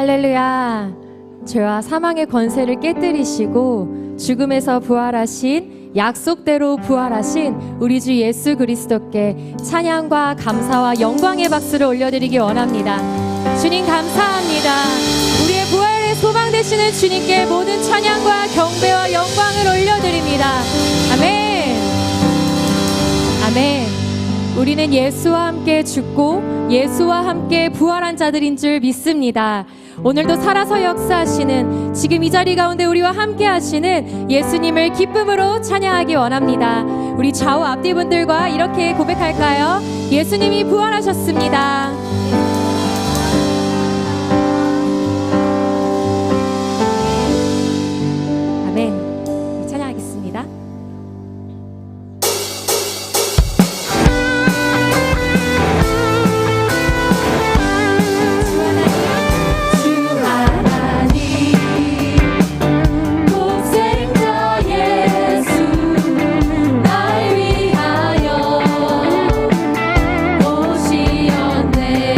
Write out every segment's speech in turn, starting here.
할렐루야. 죄와 사망의 권세를 깨뜨리시고 죽음에서 부활하신, 약속대로 부활하신 우리 주 예수 그리스도께 찬양과 감사와 영광의 박수를 올려드리기 원합니다. 주님 감사합니다. 우리의 부활의 소망 되시는 주님께 모든 찬양과 경배와 영광을 올려드립니다. 아멘. 아멘. 우리는 예수와 함께 죽고 예수와 함께 부활한 자들인 줄 믿습니다. 오늘도 살아서 역사하시는, 지금 이 자리 가운데 우리와 함께 하시는 예수님을 기쁨으로 찬양하기 원합니다. 우리 좌우 앞뒤 분들과 이렇게 고백할까요? 예수님이 부활하셨습니다. 아멘. 찬양하겠습니다. 날 위하여 오시었네.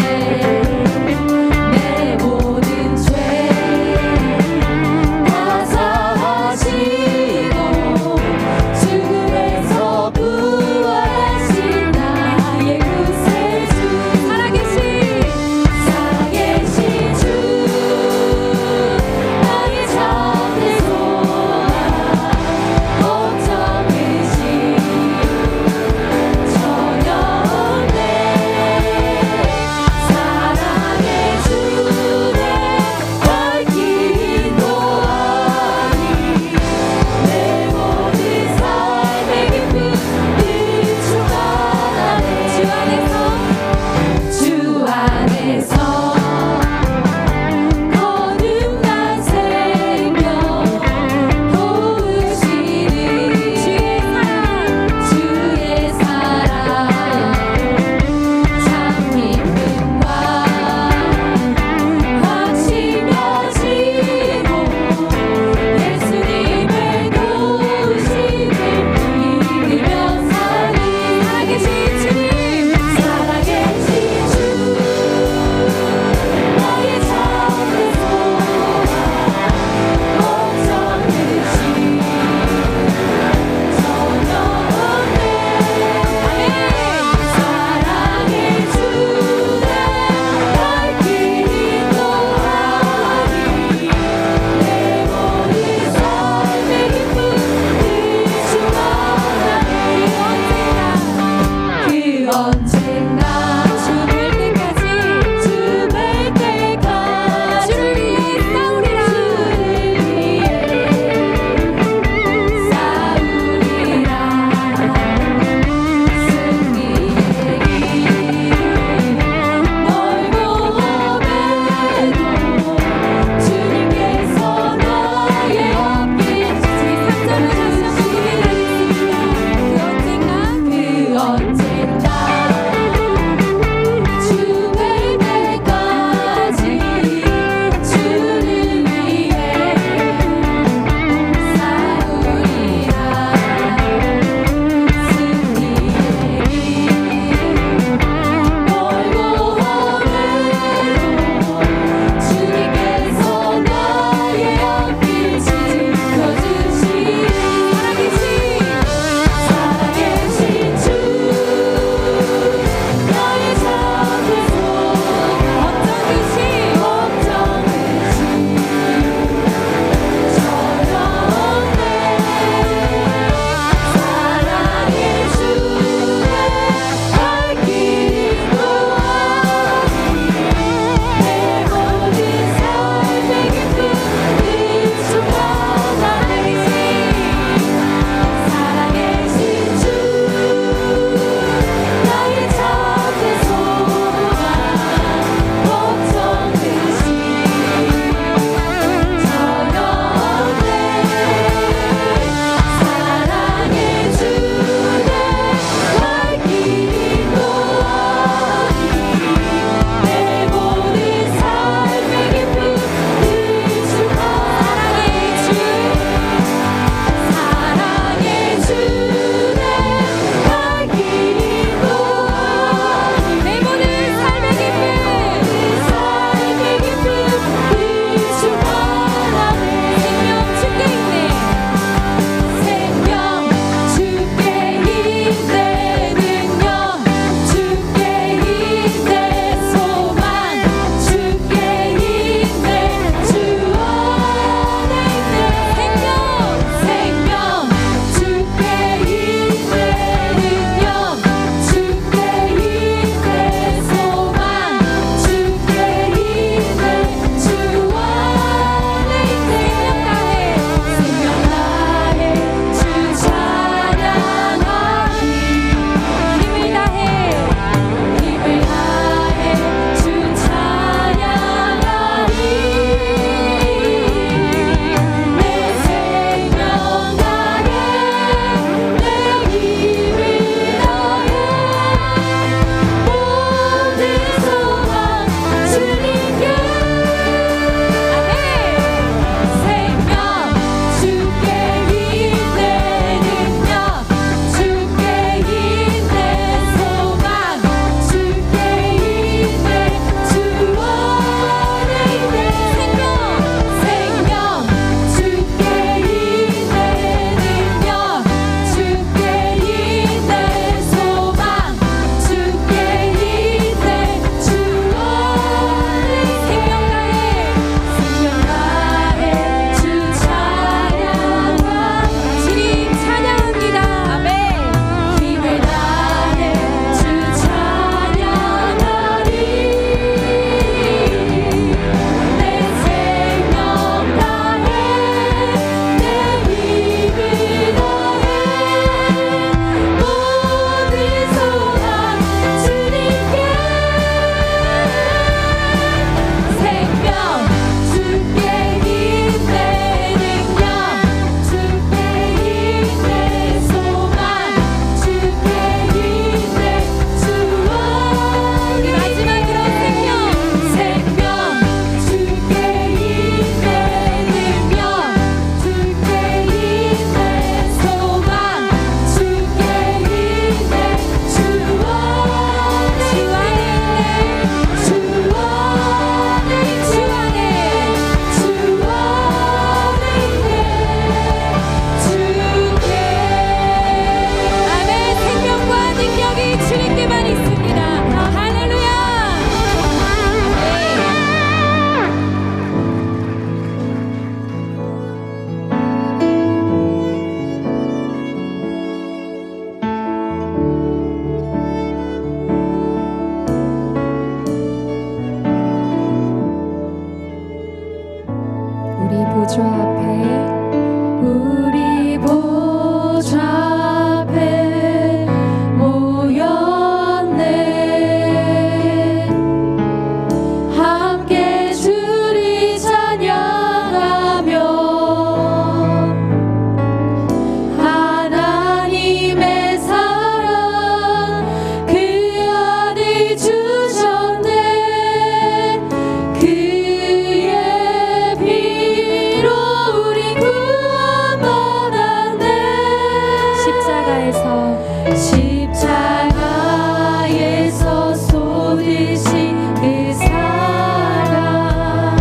십자가에서 쏟으신 그 사랑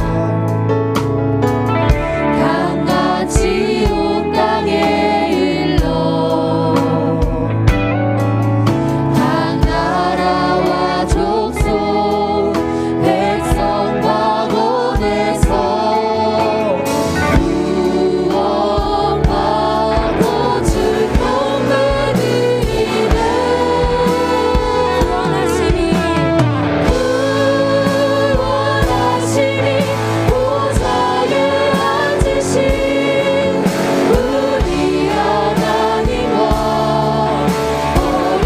강같이 온 땅에 흘러 각 나라와 족속 백성 방언에서 구원받고 축복받으리네. 구원하시니 보좌에 앉으신 우리 하나님과 어린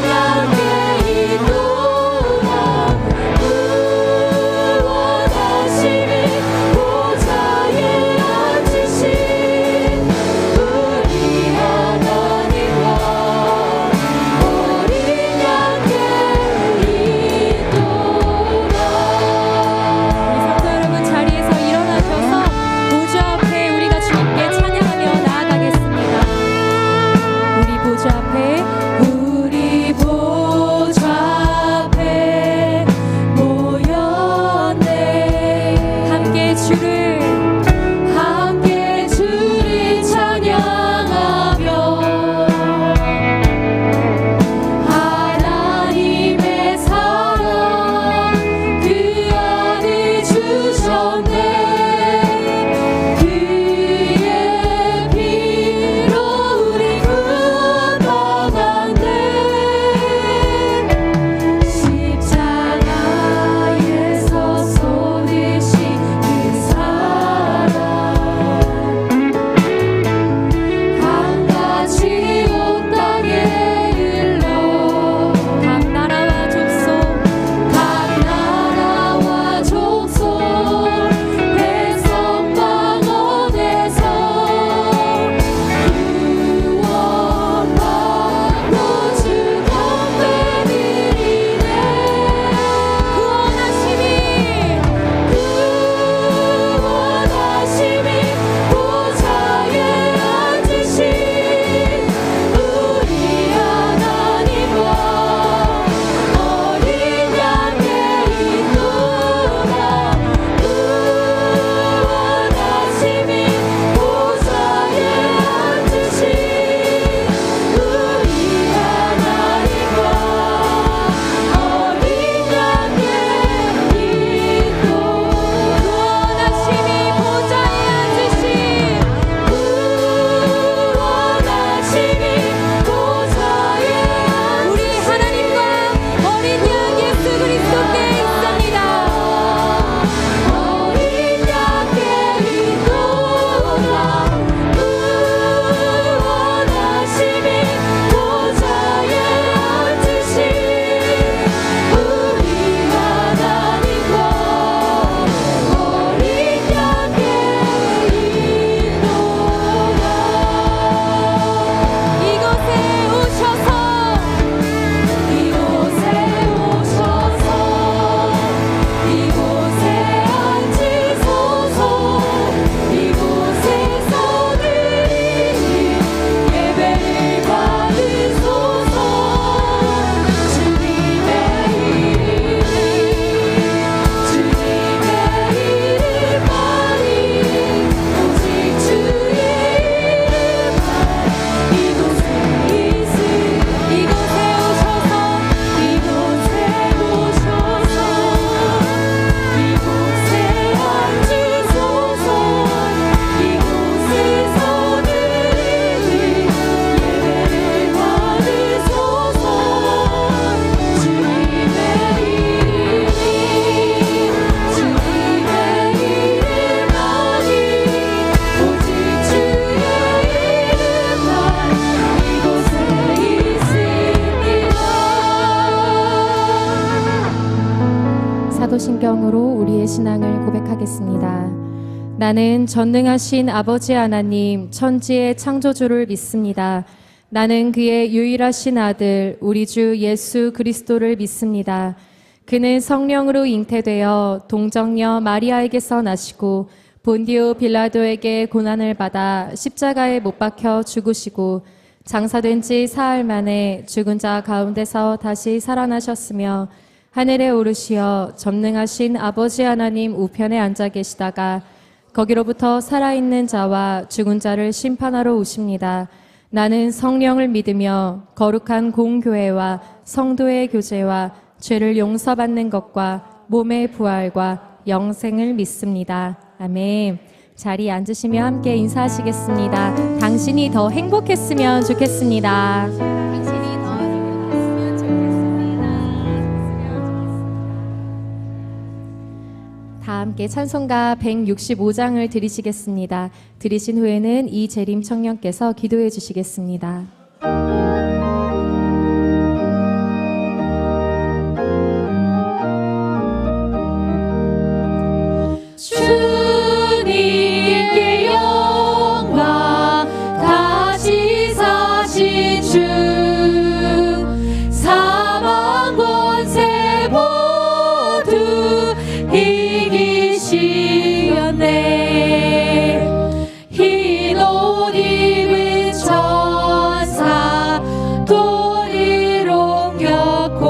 양의 인도라. 구원하시니 보좌에 앉으신 우리 하나님과 어린 양의 인도라. 우리 성도 여러분, 자리에서 일어나셔서 보좌 앞에 우리가 주님께 찬양하며 나아가겠습니다. 우리 보좌 앞에 모였네. 함께 주를 찬양하며 하나님의 사랑 그 안에 주셨네. 그의 피로 우리 구원받았네. 십자가에서 쏟으신 그 사랑 강같이 온 땅에 흘러 각 나라와 족속 백성 방언에서 구원받고 축복받으리네. 구원하시니 보좌에 앉으신 우리 하나님과 어린 양의 인도라. 구원하시니 보좌에 앉으신 우리 하나님과 어린 양의 인도. 구원하시니 보좌에 앉으신 구원하시니 보좌에 우리 하나님과 어린 양 예수 그리스도께 있습니다. 어린 양의 인도라. 구원하시니 보좌에 앉으신 우리 하나님과 어린 양의 인도라. 이곳에 오셔서 이곳에 앉으소서. 이곳에서 드리는 예배를 받으소서. 주님의 이름만이 오직 주의 이름만 이곳에 오셔서 이곳에 앉으소서. 이곳에서 드리는 예배를 받으소서. 주님의 이름만이 오직 주의 이름만 이곳에 있습니다. 사도신경으로 우리의 신앙을 고백하겠습니다. 나는 전능하신 아버지 하나님 천지의 창조주를 믿습니다. 나는 그의 유일하신 아들 우리 주 예수 그리스도를 믿습니다. 그는 성령으로 잉태되어 동정녀 마리아에게서 나시고 본디오 빌라도에게 고난을 받아 십자가에 못 박혀 죽으시고 장사된 지 사흘 만에 죽은 자 가운데서 다시 살아나셨으며 하늘에 오르시어 전능하신 아버지 하나님 우편에 앉아 계시다가 거기로부터 살아있는 자와 죽은 자를 심판하러 오십니다. 나는 성령을 믿으며 거룩한 공교회와 성도의 교제와 죄를 용서받는 것과 몸의 부활과 영생을 믿습니다. 아멘. 자리에 앉으시며 함께 인사하시겠습니다. 당신이 더 행복했으면 좋겠습니다. 다 함께 찬송가 165장을 드리시겠습니다. 드리신 후에는 이재림 청년께서 기도해 주시겠습니다. 주님께 영광, 다시 사신 주, 사망 권세 모두 이기시었네. 흰 옷 입은 천사 도리를 옮겼고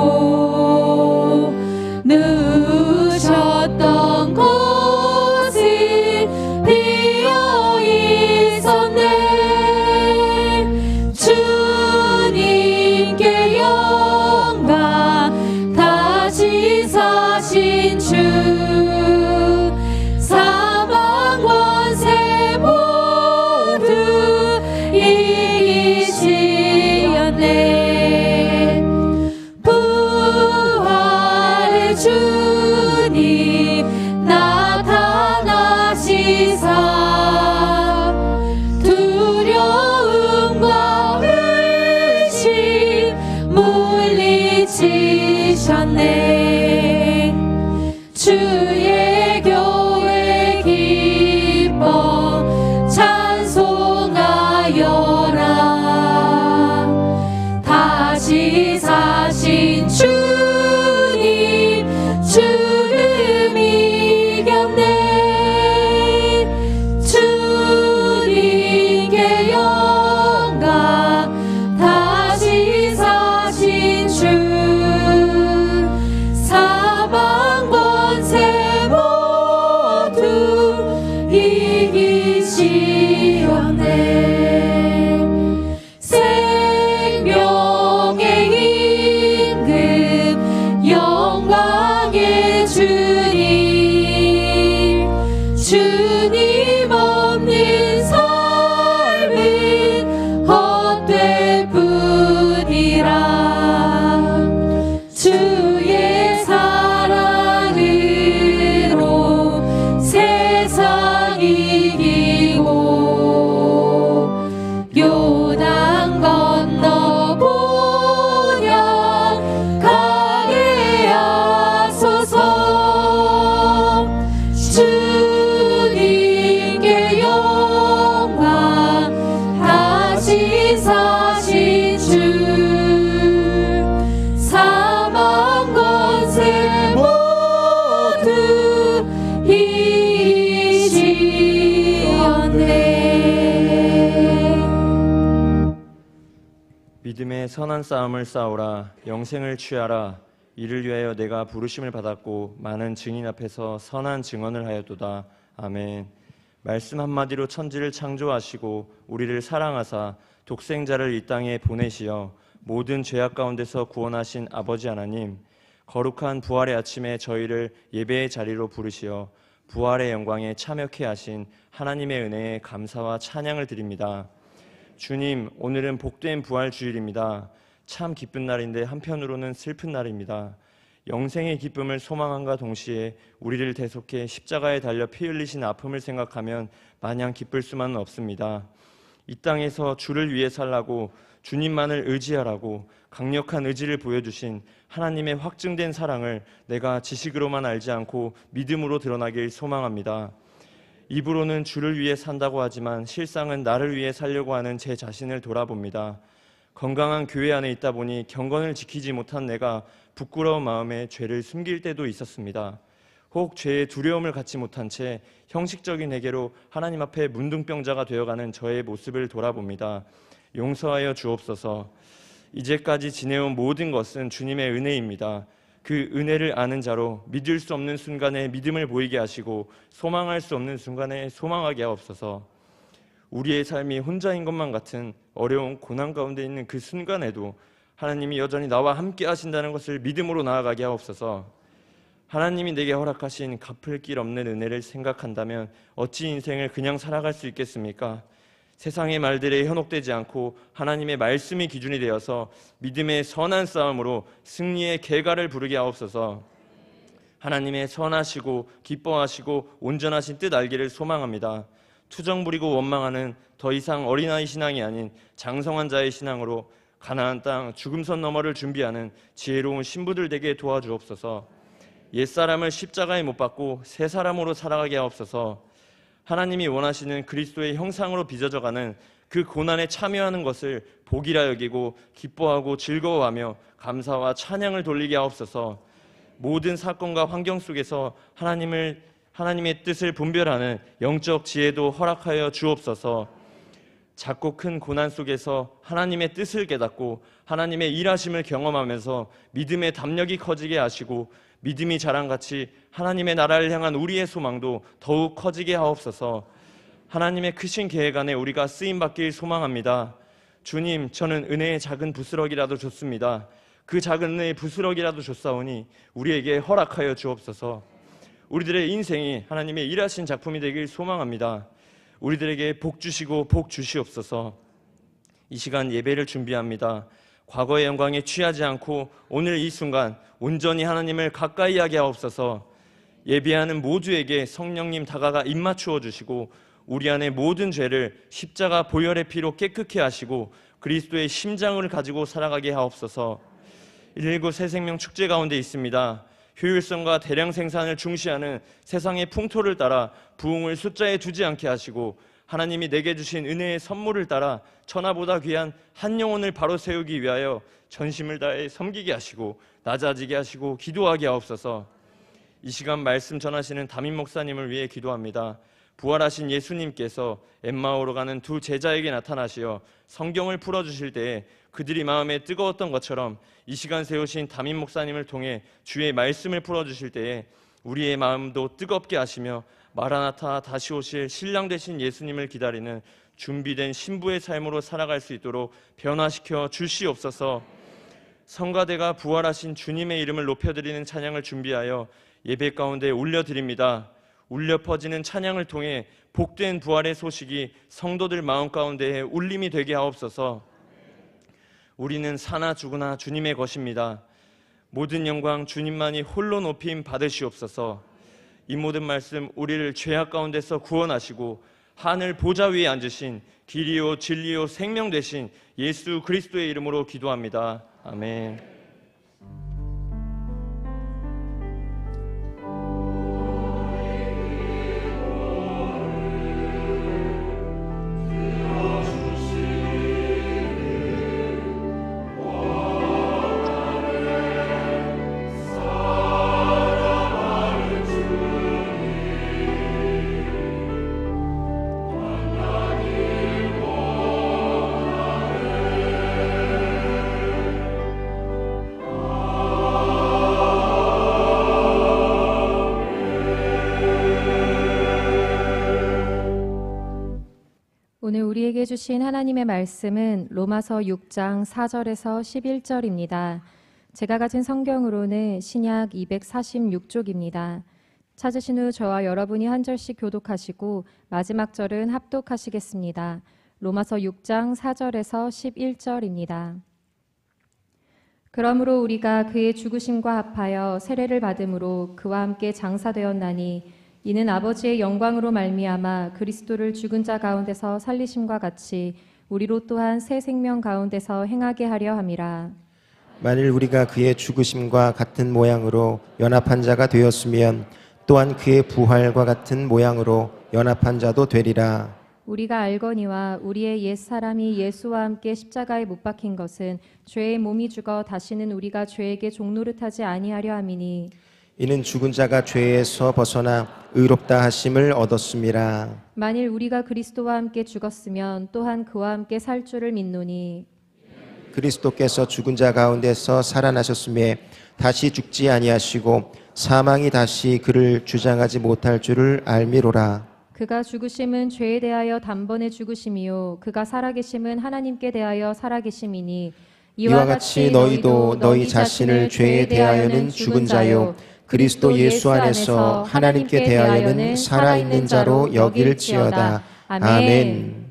누우셨던 곳이 비어 있었네. 주님께 영광, 다시 사신 주, 사망 권세 모두 이기시었네. 부활의 주님 나타나시사 두려움과 의심 물리치셨네. 주의 교회 기뻐 찬송하여라. 다시 사신 주님 죽음 이겼네. 주님께 영광, 다시 사신 주, 사망 권세 모두 이기시었네. 생명의 임금 영광의 주님, 주님 없는 삶은 헛될 뿐이라. 주의 사랑으로 세상 이기고 요단 건너 본향 가게 하소서. 주님께 영광, 다시 사신 주, 사망 권세 모두 이기시었네. 믿음의 선한 싸움을 싸우라. 영생을 취하라. 이를 위하여 내가 부르심을 받았고 많은 증인 앞에서 선한 증언을 하였도다. 아멘. 말씀 한마디로 천지를 창조하시고 우리를 사랑하사 독생자를 이 땅에 보내시어 모든 죄악 가운데서 구원하신 아버지 하나님, 거룩한 부활의 아침에 저희를 예배의 자리로 부르시어 부활의 영광에 참여케 하신 하나님의 은혜에 감사와 찬양을 드립니다. 주님, 오늘은 복된 부활 주일입니다. 참 기쁜 날인데 한편으로는 슬픈 날입니다. 영생의 기쁨을 소망함과 동시에 우리를 대속해 십자가에 달려 피 흘리신 아픔을 생각하면 마냥 기쁠 수만은 없습니다. 이 땅에서 주를 위해 살라고, 주님만을 의지하라고 강력한 의지를 보여주신 하나님의 확증된 사랑을 내가 지식으로만 알지 않고 믿음으로 드러나길 소망합니다. 입으로는 주를 위해 산다고 하지만 실상은 나를 위해 살려고 하는 제 자신을 돌아봅니다. 건강한 교회 안에 있다 보니 경건을 지키지 못한 내가 부끄러운 마음에 죄를 숨길 때도 있었습니다. 혹 죄의 두려움을 갖지 못한 채 형식적인 회개로 하나님 앞에 문둥병자가 되어가는 저의 모습을 돌아봅니다. 용서하여 주옵소서. 이제까지 지내온 모든 것은 주님의 은혜입니다. 그 은혜를 아는 자로 믿을 수 없는 순간에 믿음을 보이게 하시고 소망할 수 없는 순간에 소망하게 하옵소서. 우리의 삶이 혼자인 것만 같은 어려운 고난 가운데 있는 그 순간에도 하나님이 여전히 나와 함께 하신다는 것을 믿음으로 나아가게 하옵소서. 하나님이 내게 허락하신 갚을 길 없는 은혜를 생각한다면 어찌 인생을 그냥 살아갈 수 있겠습니까? 세상의 말들에 현혹되지 않고 하나님의 말씀이 기준이 되어서 믿음의 선한 싸움으로 승리의 계가를 부르게 하옵소서. 하나님의 선하시고 기뻐하시고 온전하신 뜻 알기를 소망합니다. 투정 부리고 원망하는 더 이상 어린아이 신앙이 아닌 장성한 자의 신앙으로 가나안 땅 죽음선 너머를 준비하는 지혜로운 신부들 되게 도와주옵소서. 옛사람을 십자가에 못 박고 새 사람으로 살아가게 하옵소서. 하나님이 원하시는 그리스도의 형상으로 빚어져가는 그 고난에 참여하는 것을 복이라 여기고 기뻐하고 즐거워하며 감사와 찬양을 돌리게 하옵소서. 모든 사건과 환경 속에서 하나님의 뜻을 분별하는 영적 지혜도 허락하여 주옵소서. 작고 큰 고난 속에서 하나님의 뜻을 깨닫고 하나님의 일하심을 경험하면서 믿음의 담력이 커지게 하시고 믿음이 자랑같이 하나님의 나라를 향한 우리의 소망도 더욱 커지게 하옵소서. 하나님의 크신 계획 안에 우리가 쓰임받길 소망합니다. 주님, 저는 은혜의 작은 부스럭이라도 줬습니다. 그 작은 은혜의 부스럭이라도 줬사오니 우리에게 허락하여 주옵소서. 우리들의 인생이 하나님의 일하신 작품이 되길 소망합니다. 우리들에게 복 주시고 복 주시옵소서. 이 시간 예배를 준비합니다. 과거의 영광에 취하지 않고 오늘 이 순간 온전히 하나님을 가까이 하게 하옵소서. 예배하는 모두에게 성령님 다가가 입맞추어 주시고 우리 안의 모든 죄를 십자가 보혈의 피로 깨끗게 하시고 그리스도의 심장을 가지고 살아가게 하옵소서. 119 새생명 축제 가운데 있습니다. 효율성과 대량 생산을 중시하는 세상의 풍토를 따라 부흥을 숫자에 두지 않게 하시고 하나님이 내게 주신 은혜의 선물을 따라 천하보다 귀한 한 영혼을 바로 세우기 위하여 전심을 다해 섬기게 하시고 낮아지게 하시고 기도하게 하옵소서. 이 시간 말씀 전하시는 담임 목사님을 위해 기도합니다. 부활하신 예수님께서 엠마오로 가는 두 제자에게 나타나시어 성경을 풀어주실 때에 그들이 마음에 뜨거웠던 것처럼 이 시간 세우신 담임 목사님을 통해 주의 말씀을 풀어주실 때에 우리의 마음도 뜨겁게 하시며 마라나타 다시 오실 신랑 되신 예수님을 기다리는 준비된 신부의 삶으로 살아갈 수 있도록 변화시켜 주시옵소서. 성가대가 부활하신 주님의 이름을 높여드리는 찬양을 준비하여 예배 가운데 올려드립니다. 울려 퍼지는 찬양을 통해 복된 부활의 소식이 성도들 마음 가운데에 울림이 되게 하옵소서. 우리는 사나 죽으나 주님의 것입니다. 모든 영광 주님만이 홀로 높임 받으시옵소서. 이 모든 말씀 우리를 죄악 가운데서 구원하시고 하늘 보좌 위에 앉으신 길이요 진리요 생명 되신 예수 그리스도의 이름으로 기도합니다. 아멘. 오늘 우리에게 주신 하나님의 말씀은 로마서 6장 4절에서 11절입니다. 제가 가진 성경으로는 신약 246쪽입니다. 찾으신 후 저와 여러분이 한 절씩 교독하시고 마지막 절은 합독하시겠습니다. 로마서 6장 4절에서 11절입니다. 그러므로 우리가 그의 죽으심과 합하여 세례를 받음으로 그와 함께 장사되었나니 이는 아버지의 영광으로 말미암아 그리스도를 죽은 자 가운데서 살리심과 같이 우리로 또한 새 생명 가운데서 행하게 하려 함이라. 만일 우리가 그의 죽으심과 같은 모양으로 연합한 자가 되었으면 또한 그의 부활과 같은 모양으로 연합한 자도 되리라. 우리가 알거니와 우리의 옛 사람이 예수와 함께 십자가에 못 박힌 것은 죄의 몸이 죽어 다시는 우리가 죄에게 종노릇하지 아니하려 함이니 이는 죽은 자가 죄에서 벗어나 의롭다 하심을 얻었음이라. 만일 우리가 그리스도와 함께 죽었으면 또한 그와 함께 살 줄을 믿노니 그리스도께서 죽은 자 가운데서 살아나셨음에 다시 죽지 아니하시고 사망이 다시 그를 주장하지 못할 줄을 알미로라. 그가 죽으심은 죄에 대하여 단번에 죽으심이요 그가 살아계심은 하나님께 대하여 살아계심이니 이와 같이 너희도 너희 자신을 죄에 대하여는 죽은 자요 그리스도 예수 안에서 하나님께 대하여는 살아있는 자로 여길지어다. 아멘.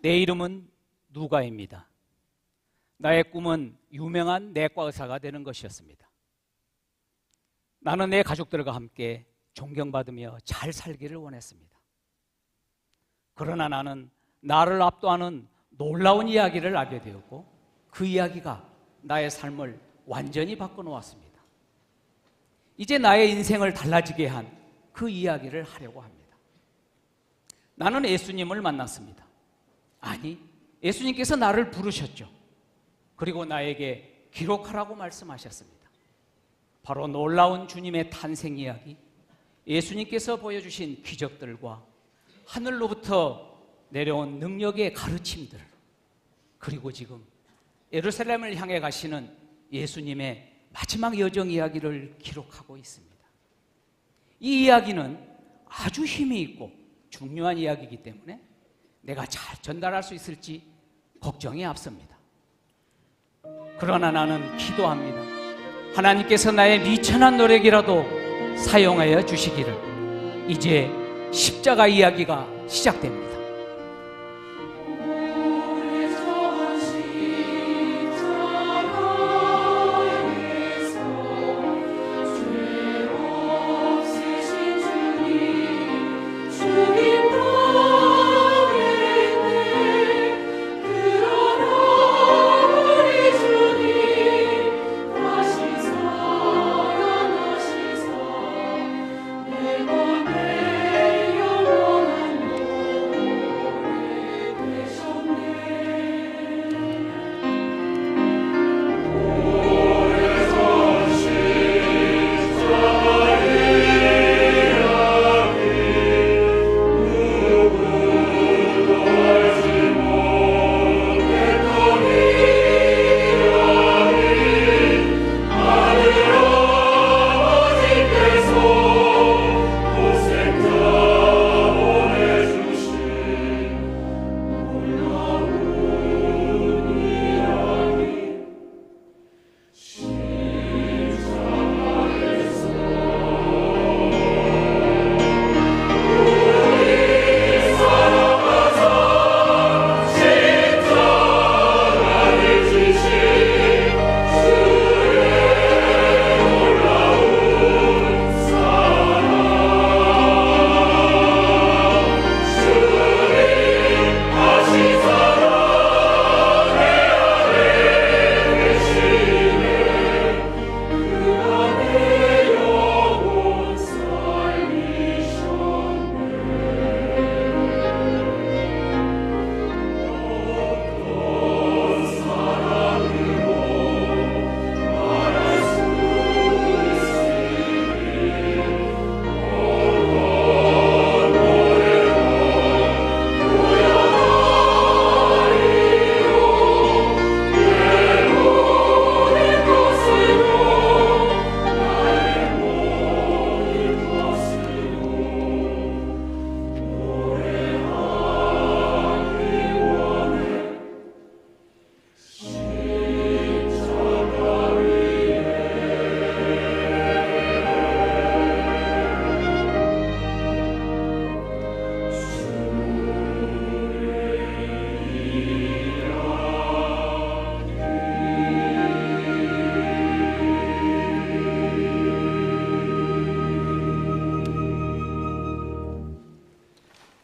내 이름은 누가입니다. 나의 꿈은 유명한 내과 의사가 되는 것이었습니다. 나는 내 가족들과 함께 존경받으며 잘 살기를 원했습니다. 그러나 나는 나를 압도하는 놀라운 이야기를 알게 되었고 그 이야기가 나의 삶을 완전히 바꿔놓았습니다. 이제 나의 인생을 달라지게 한 그 이야기를 하려고 합니다. 나는 예수님을 만났습니다. 아니, 예수님께서 나를 부르셨죠. 그리고 나에게 기록하라고 말씀하셨습니다. 바로 놀라운 주님의 탄생 이야기, 예수님께서 보여주신 기적들과 하늘로부터 내려온 능력의 가르침들, 그리고 지금 예루살렘을 향해 가시는 예수님의 마지막 여정 이야기를 기록하고 있습니다. 이 이야기는 아주 힘이 있고 중요한 이야기이기 때문에 내가 잘 전달할 수 있을지 걱정이 앞섭니다. 그러나 나는 기도합니다. 하나님께서 나의 미천한 노력이라도 사용하여 주시기를. 이제 십자가 이야기가 시작됩니다.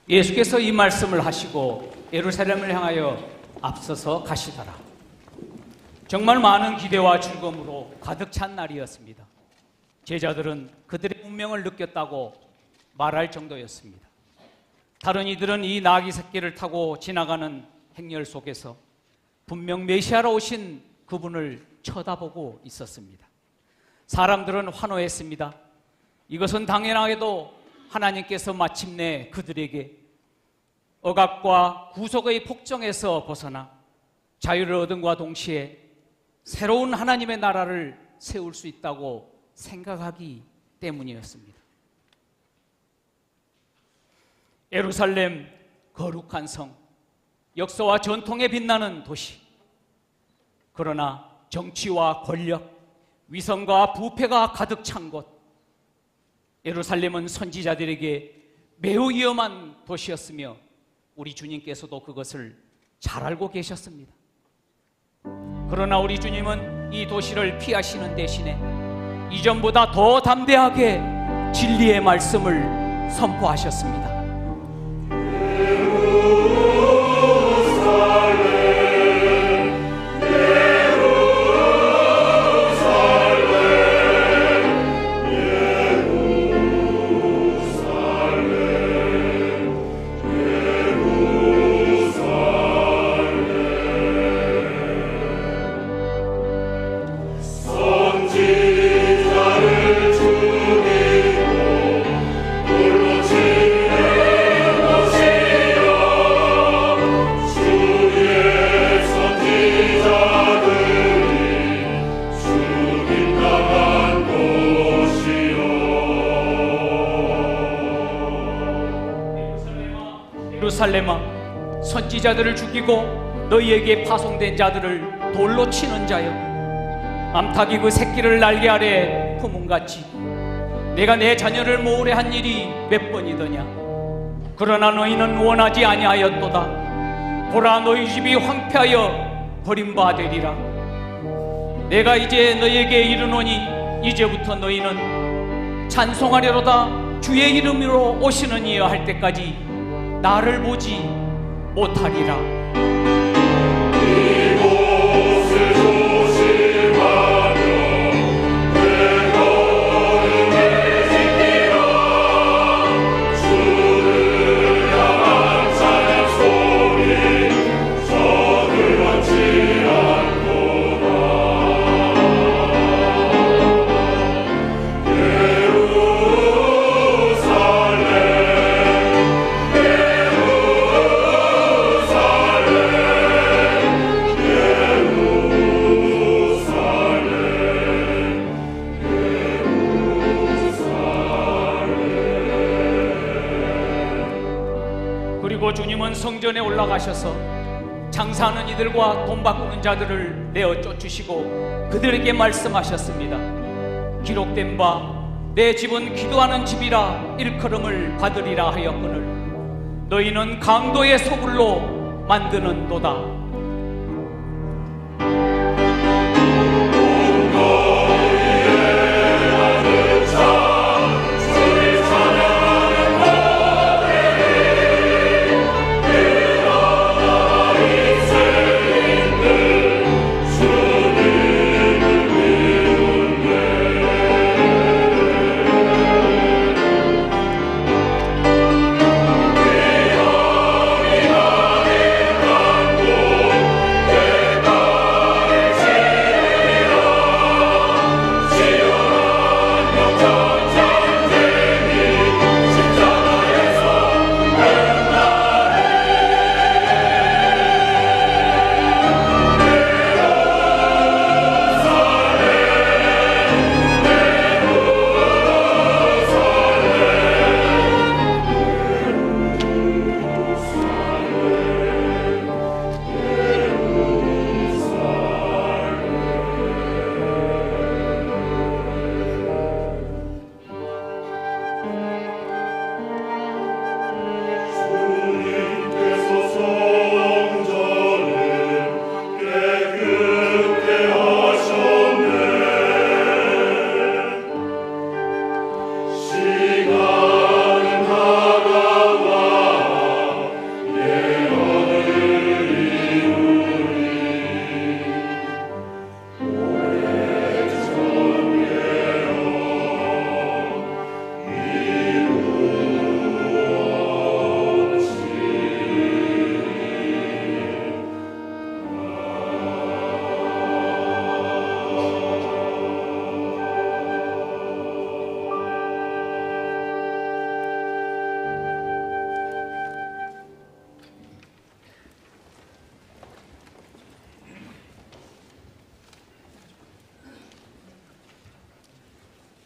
예수께서 이 말씀을 하시고 예루살렘을 향하여 앞서서 가시더라. 정말 많은 기대와 즐거움으로 가득 찬 날이었습니다. 제자들은 그들의 운명을 느꼈다고 말할 정도였습니다. 다른 이들은 이 나귀 새끼를 타고 지나가는 행렬 속에서 분명 메시아로 오신 그분을 쳐다보고 있었습니다. 사람들은 환호했습니다. 이것은 당연하게도 하나님께서 마침내 그들에게 억압과 구속의 폭정에서 벗어나 자유를 얻음과 동시에 새로운 하나님의 나라를 세울 수 있다고 생각하기 때문이었습니다. 예루살렘, 거룩한 성, 역사와 전통에 빛나는 도시. 그러나 정치와 권력, 위선과 부패가 가득 찬 곳. 예루살렘은 선지자들에게 매우 위험한 도시였으며 우리 주님께서도 그것을 잘 알고 계셨습니다. 그러나 우리 주님은 이 도시를 피하시는 대신에 이전보다 더 담대하게 진리의 말씀을 선포하셨습니다. 예루살렘아, 선지자들을 죽이고 너희에게 파송된 자들을 돌로 치는 자여, 암탉이 그 새끼를 날개 아래 품은같이 내가 내 자녀를 모으려 한 일이 몇 번이더냐. 그러나 너희는 원하지 아니하였도다. 보라, 너희 집이 황폐하여 버림받으리라. 내가 이제 너희에게 이르노니 이제부터 너희는 찬송하려로다 주의 이름으로 오시는 이여 할 때까지 나를 보지 못하리라. 이곳을 조심하며 내 걸음을 지키라. 주를 향한 찬양 소리 서둘러지 않도다. 그리고 주님은 성전에 올라가셔서 장사하는 이들과 돈 바꾸는 자들을 내어 쫓으시고 그들에게 말씀하셨습니다. 기록된 바 내 집은 기도하는 집이라 일컬음을 받으리라 하였거늘 너희는 강도의 소굴로 만드는도다.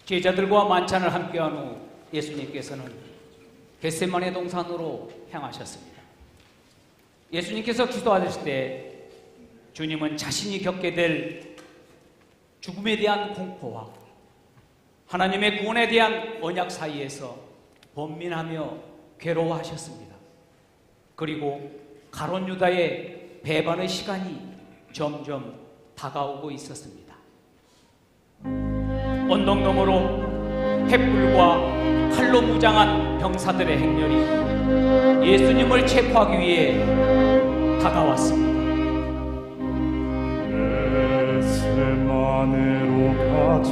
제자들과 만찬을 함께한 후 예수님께서는 겟세마네 동산으로 향하셨습니다. 예수님께서 기도하실 때 주님은 자신이 겪게 될 죽음에 대한 공포와 하나님의 구원에 대한 언약 사이에서 번민하며 괴로워하셨습니다. 그리고 가룟 유다의 배반의 시간이 점점 다가오고 있었습니다. 언덕 너머로 횃불과 칼로 무장한 병사들의 행렬이 예수님을 체포하기 위해 다가왔습니다. 겟세마네로 가자.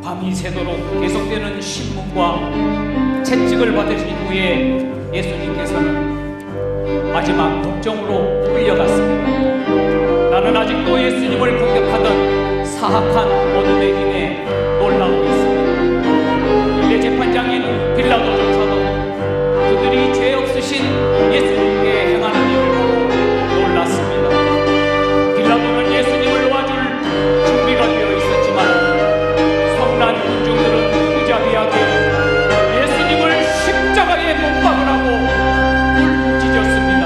밤이 새도록 계속되는 신문과 채찍을 받으신 후에 예수님께서는 마지막 독정으로 끌려갔습니다. 나는 아직도 예수님을 공격하던 사악한 어둠의 힘에 놀라고 있습니다. 내 재판장인 빌라도조차도 그들이 죄 없으신 예수님께 행하는 일을 보고 놀랐습니다. 빌라도는 예수님을 놓아줄 준비가 되어 있었지만 성난 군중들은 무자비하게 예수님을 십자가에 못 박으라고 울부짖었습니다.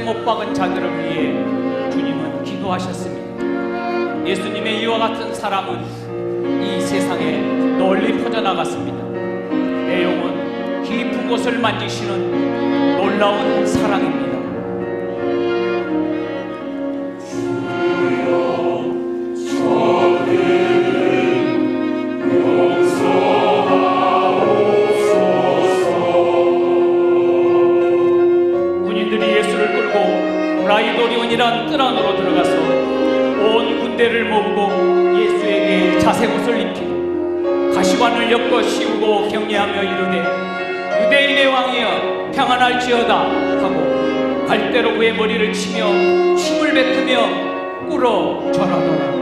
못 박은 자들을 위해 주님은 기도하셨습니다. 예수님의 이와 같은 사랑은 이 세상에 널리 퍼져나갔습니다. 내용은 깊은 곳을 만지시는 놀라운 사랑입니다. 군인들이 예수를 끌고 라이도리온이란 뜰 안으로 들어가서 온 군대를 모으고 예수에게 자색옷을 입히고 가시관을 엮어 씌우고 경례하며 이르되 유대인의 왕이여 평안할지어다 하고 갈대로 그의 머리를 치며 침을 뱉으며 꿇어 절하더라.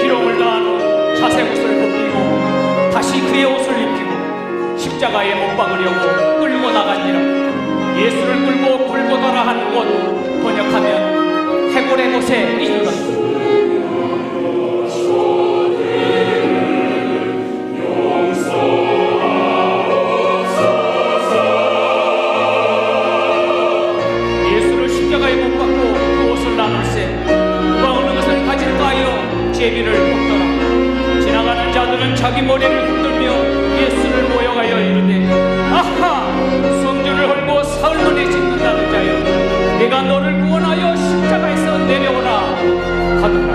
기록을 다한 후 자색옷을 벗기고 다시 그의 옷을 입히고 십자가에 못 박으려고 끌고 나가니라. 예수를 끌고 골고다라 하는 곳 번역하면 해골의 곳에 이르렀다. 예수를 십자가에 못 박고 그 옷을 나눌세 누가 어느 것을 가질까 하여 제비를 뽑더라. 지나가는 자들은 자기 머리를 흔들며 예수를 모여가여 이르되 아하 성전을 헐고 사흘 짓는다는 자여 내가 너를 구원하여 십자가에서 내려오라 하더라.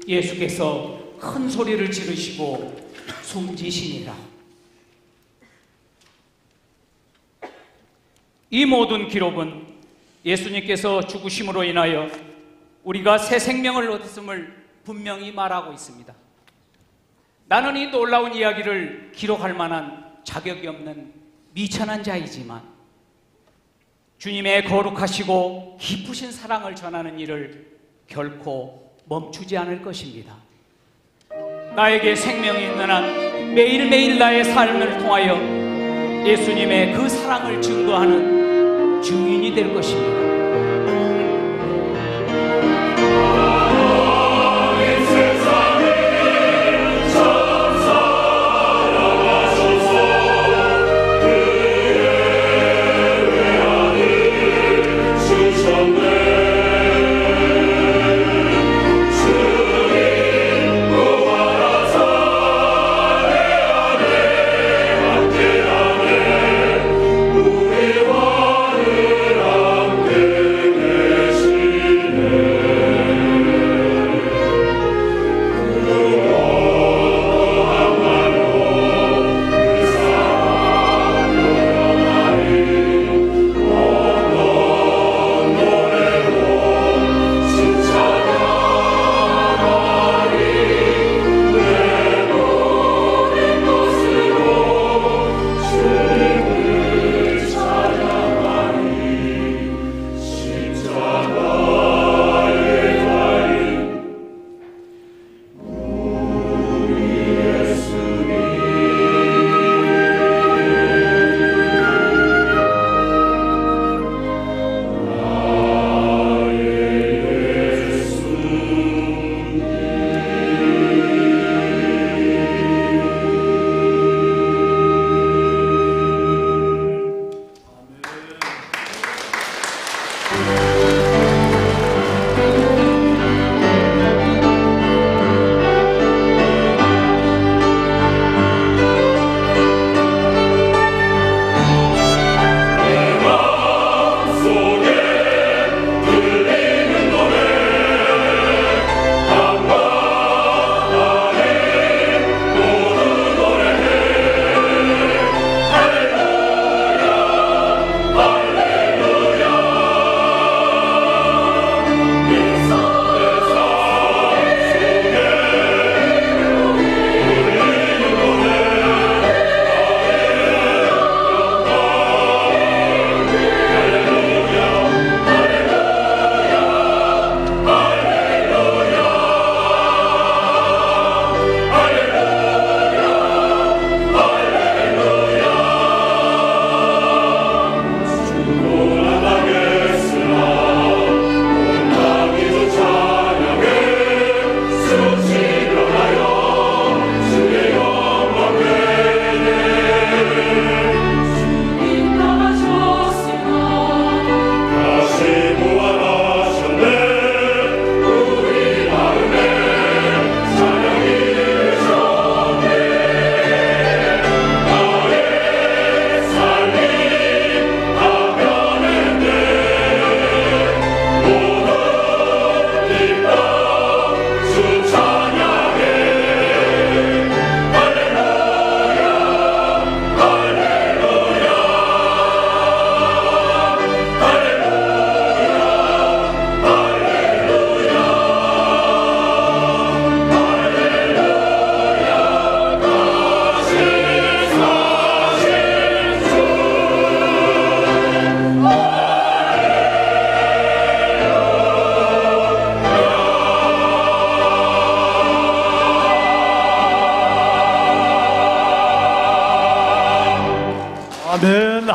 예수께서 큰 소리를 지르시고 숨지시니라. 이 모든 기록은 예수님께서 죽으심으로 인하여 우리가 새 생명을 얻었음을 분명히 말하고 있습니다. 나는 이 놀라운 이야기를 기록할 만한 자격이 없는 미천한 자이지만 주님의 거룩하시고 깊으신 사랑을 전하는 일을 결코 멈추지 않을 것입니다. 나에게 생명이 있는 한 매일매일 나의 삶을 통하여 예수님의 그 사랑을 증거하는 증인이 될 것입니다. 우리와 늘 함께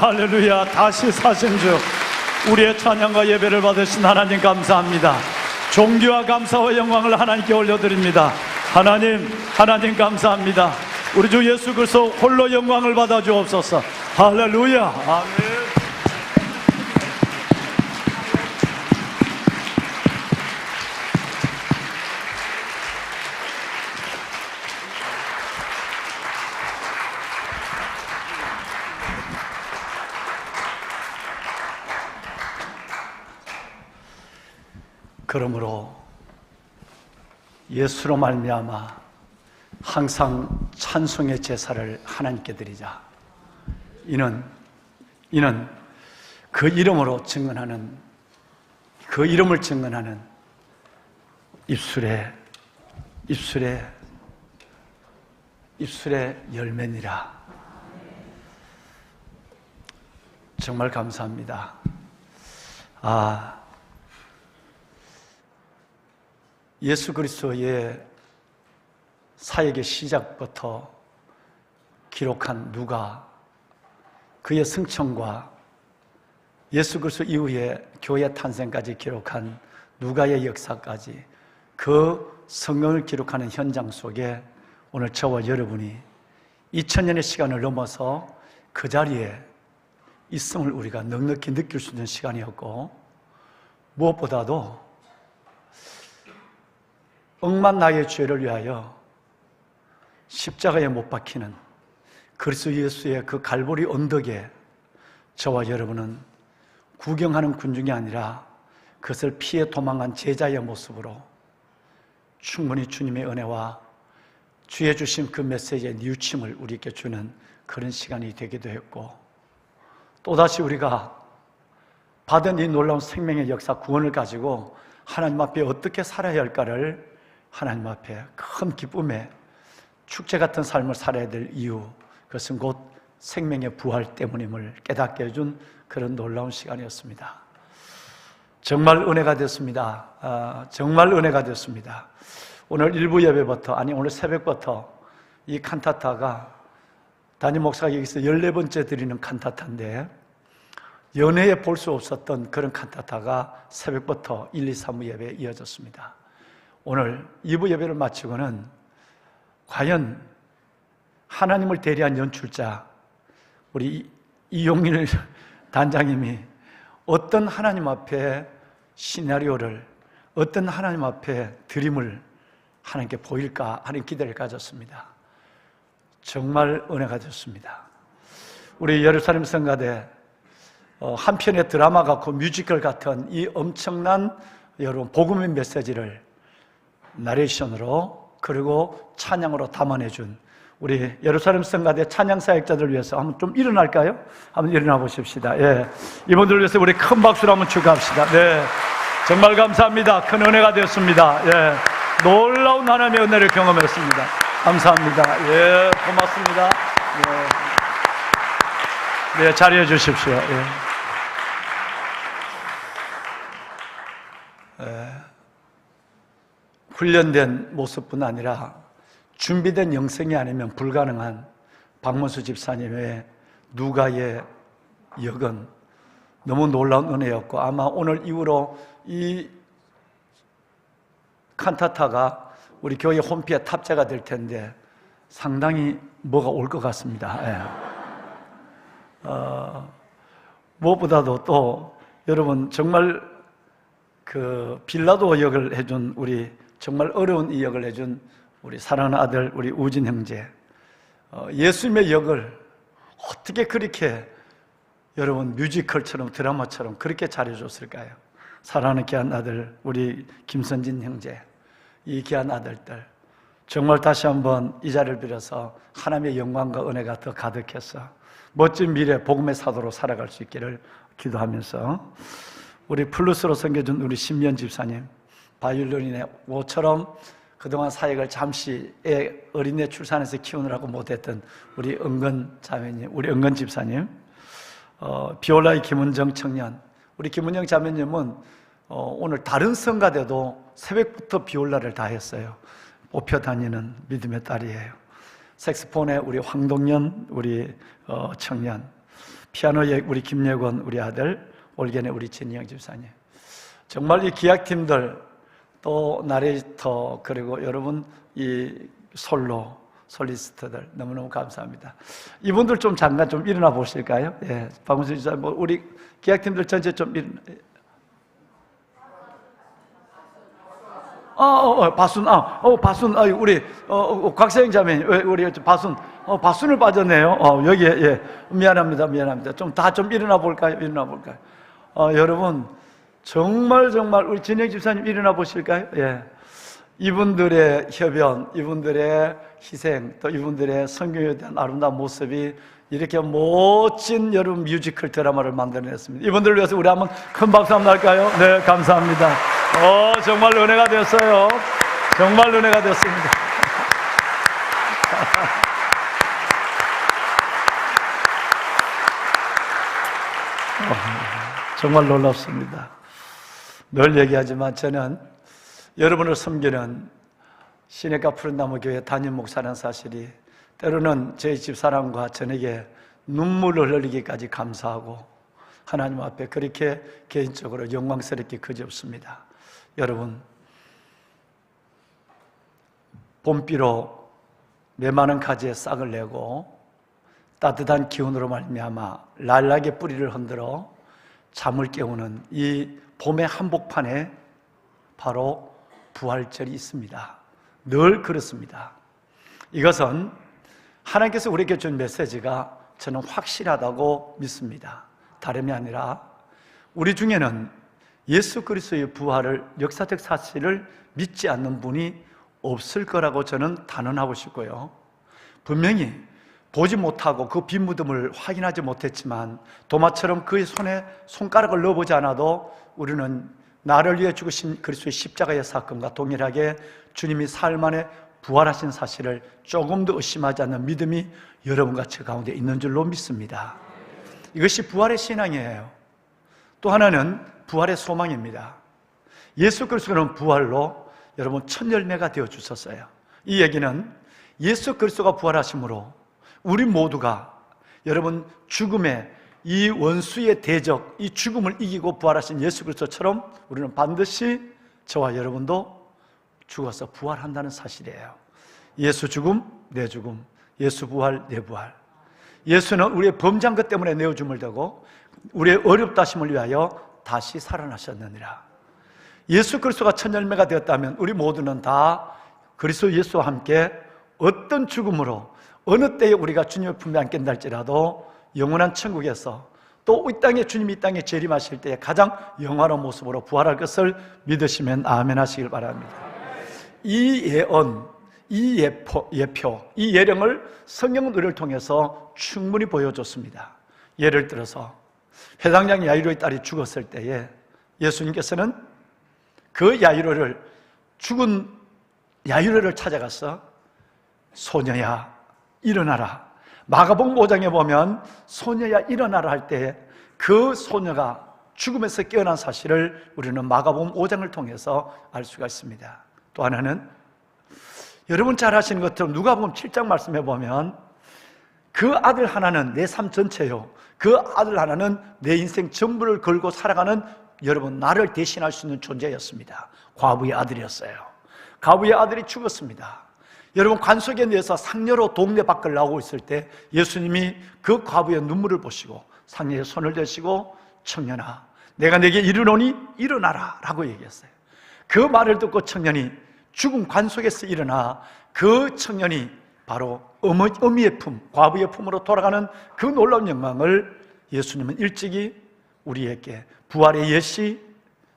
할렐루야. 다시 사신 주 우리의 찬양과 예배를 받으신 하나님 감사합니다. 존귀와 감사와 영광을 하나님께 올려드립니다. 하나님 감사합니다. 우리 주 예수 그리스도 홀로 영광을 받아 주옵소서. 할렐루야. 아멘. 그러므로 예수로 말미암아 항상 찬송의 제사를 하나님께 드리자. 이는 그 이름으로 증언하는, 그 이름을 증언하는 입술의 열매니라. 정말 감사합니다. 예수 그리스도의 사역의 시작부터 기록한 누가, 그의 승천과 예수 그리스도 이후에 교회 탄생까지 기록한 누가의 역사까지 그 성경을 기록하는 현장 속에 오늘 저와 여러분이 2000년의 시간을 넘어서 그 자리에 있음을 우리가 넉넉히 느낄 수 있는 시간이었고, 무엇보다도 억만 나의 죄를 위하여 십자가에 못 박히는 그리스도 예수의 그 갈보리 언덕에 저와 여러분은 구경하는 군중이 아니라 그것을 피해 도망한 제자의 모습으로 충분히 주님의 은혜와 주의 주신 그 메시지의 뉘우침을 우리에게 주는 그런 시간이 되기도 했고, 또다시 우리가 받은 이 놀라운 생명의 역사 구원을 가지고 하나님 앞에 어떻게 살아야 할까를 하나님 앞에 큰 기쁨의 축제 같은 삶을 살아야 될 이유, 그것은 곧 생명의 부활 때문임을 깨닫게 해준 그런 놀라운 시간이었습니다. 정말 은혜가 됐습니다. 정말 은혜가 됐습니다. 오늘 일부 예배부터, 오늘 새벽부터 이 칸타타가 담임 목사가 여기서 14번째 드리는 칸타타인데, 연회에 볼 수 없었던 그런 칸타타가 새벽부터 1, 2, 3부 예배에 이어졌습니다. 오늘 2부 예배를 마치고는 과연 하나님을 대리한 연출자 우리 이용일 단장님이 어떤 하나님 앞에 시나리오를, 어떤 하나님 앞에 드림을 하나님께 보일까 하는 기대를 가졌습니다. 정말 은혜가 됐습니다. 우리 예루살렘 성가대 한 편의 드라마 같고 뮤지컬 같은 이 엄청난 여러분 복음의 메시지를 나레이션으로 그리고 찬양으로 담아내준 우리 예루살렘 성가대 찬양 사역자들을 위해서 한번 좀 일어날까요? 한번 일어나 보십시다. 예, 이분들을 위해서 우리 큰 박수로 한번 축하합시다. 네, 정말 감사합니다. 큰 은혜가 되었습니다. 예, 놀라운 하나님의 은혜를 경험했습니다. 감사합니다. 예, 고맙습니다. 네, 자리해 주십시오. 훈련된 모습뿐 아니라 준비된 영성이 아니면 불가능한 박문수 집사님의 누가의 역은 너무 놀라운 은혜였고, 아마 오늘 이후로 이 칸타타가 우리 교회 홈피에 탑재가 될 텐데 상당히 뭐가 올 것 같습니다. 무엇보다도 또 여러분 정말 그 빌라도 역을 해준 우리 정말 어려운 이 역을 해준 우리 사랑하는 아들 우리 우진 형제, 예수님의 역을 어떻게 그렇게 여러분 뮤지컬처럼 드라마처럼 그렇게 잘해줬을까요? 사랑하는 귀한 아들 우리 김선진 형제, 이 귀한 아들들 정말 다시 한번 이 자리를 빌어서 하나님의 영광과 은혜가 더 가득해서 멋진 미래 복음의 사도로 살아갈 수 있기를 기도하면서, 우리 플루스로 섬겨준 우리 신면 집사님, 바이올린의 오처럼 그동안 사역을 잠시 어린애 출산해서 키우느라고 못했던 우리 은근 자매님, 우리 은근 집사님, 비올라의 김은정 청년, 우리 김은정 자매님은 오늘 다른 성가대도 새벽부터 비올라를 다 했어요. 뽑혀 다니는 믿음의 딸이에요. 색스폰의 우리 황동연 우리 청년, 피아노의 우리 김예권 우리 아들, 올겐의 우리 진영 집사님, 정말 이 기악팀들, 또 나레이터, 그리고 여러분 이 솔리스트들 너무너무 감사합니다. 이분들 좀 잠깐 좀 일어나 보실까요? 예, 박문수 집사님, 뭐 우리 기악팀들 전체 좀 일어나. 바순, 우리 곽세영 자매, 우리 바순, 바순을 빠졌네요. 여기에, 예, 미안합니다. 좀 다 좀 일어나 볼까요? 여러분, 정말 우리 진영 집사님 일어나 보실까요? 예. 이분들의 협연, 이분들의 희생, 또 이분들의 성경에 대한 아름다운 모습이 이렇게 멋진 여러분 뮤지컬 드라마를 만들어냈습니다. 이분들을 위해서 우리 한번 큰 박수 한번 할까요? 네, 감사합니다. 정말 은혜가 되었어요. 정말 은혜가 되었습니다. 정말 놀랍습니다. 늘 얘기하지만 저는 여러분을 섬기는 시내가 푸른나무 교회 담임 목사라는 사실이 때로는 저희 집사람과 저에게 눈물을 흘리기까지 감사하고 하나님 앞에 그렇게 개인적으로 영광스럽게 그지없습니다. 여러분, 봄비로 메마른 가지에 싹을 내고 따뜻한 기운으로 말미암아 랄락의 뿌리를 흔들어 잠을 깨우는 이 봄의 한복판에 바로 부활절이 있습니다. 늘 그렇습니다. 이것은 하나님께서 우리에게 준 메시지가 저는 확실하다고 믿습니다. 다름이 아니라 우리 중에는 예수 그리스도의 부활을, 역사적 사실을 믿지 않는 분이 없을 거라고 저는 단언하고 싶고요. 분명히 보지 못하고 그 빈 무덤을 확인하지 못했지만 도마처럼 그의 손에 손가락을 넣어보지 않아도 우리는 나를 위해 죽으신 그리스도의 십자가의 사건과 동일하게 주님이 사흘 만에 부활하신 사실을 조금 더 의심하지 않는 믿음이 여러분과 저 가운데 있는 줄로 믿습니다. 이것이 부활의 신앙이에요. 또 하나는 부활의 소망입니다. 예수 그리스도는 부활로 여러분 첫 열매가 되어 주셨어요. 이 얘기는 예수 그리스도가 부활하심으로 우리 모두가 여러분 죽음의 이 원수의 대적, 이 죽음을 이기고 부활하신 예수 그리스도처럼 우리는 반드시 저와 여러분도 죽어서 부활한다는 사실이에요. 예수 죽음, 내 죽음, 예수 부활, 내 부활. 예수는 우리의 범죄한 것 때문에 내어줌을 대고 우리의 어렵다 하심을 위하여 다시 살아나셨느니라. 예수 그리스도가 첫 열매가 되었다면 우리 모두는 다 그리스도 예수와 함께 어떤 죽음으로 어느 때에 우리가 주님의 품에 안긴다 할지라도 영원한 천국에서 또 이 땅에 주님이 이 땅에 재림하실 때에 가장 영원한 모습으로 부활할 것을 믿으시면 아멘 하시길 바랍니다. 이 예언, 이 예표, 이 예령을 성경은 우리를 통해서 충분히 보여줬습니다. 예를 들어서 회당장 야이로의 딸이 죽었을 때에 예수님께서는 그 죽은 야이로를 찾아가서 소녀야 일어나라. 마가복음 5장에 보면 소녀야 일어나라 할 때 그 소녀가 죽음에서 깨어난 사실을 우리는 마가복음 5장을 통해서 알 수가 있습니다. 또 하나는 여러분 잘 아시는 것처럼 누가복음 7장 말씀해 보면 그 아들 하나는 내 삶 전체요, 그 아들 하나는 내 인생 전부를 걸고 살아가는 여러분 나를 대신할 수 있는 존재였습니다. 과부의 아들이었어요. 과부의 아들이 죽었습니다. 여러분 관속에 내서 상녀로 동네 밖을 나오고 있을 때 예수님이 그 과부의 눈물을 보시고 상녀의 손을 대시고 청년아 내가 내게 이르노니 일어나라 라고 얘기했어요. 그 말을 듣고 청년이 죽은 관속에서 일어나 그 청년이 바로 어미의 품, 과부의 품으로 돌아가는 그 놀라운 영광을 예수님은 일찍이 우리에게 부활의 예시,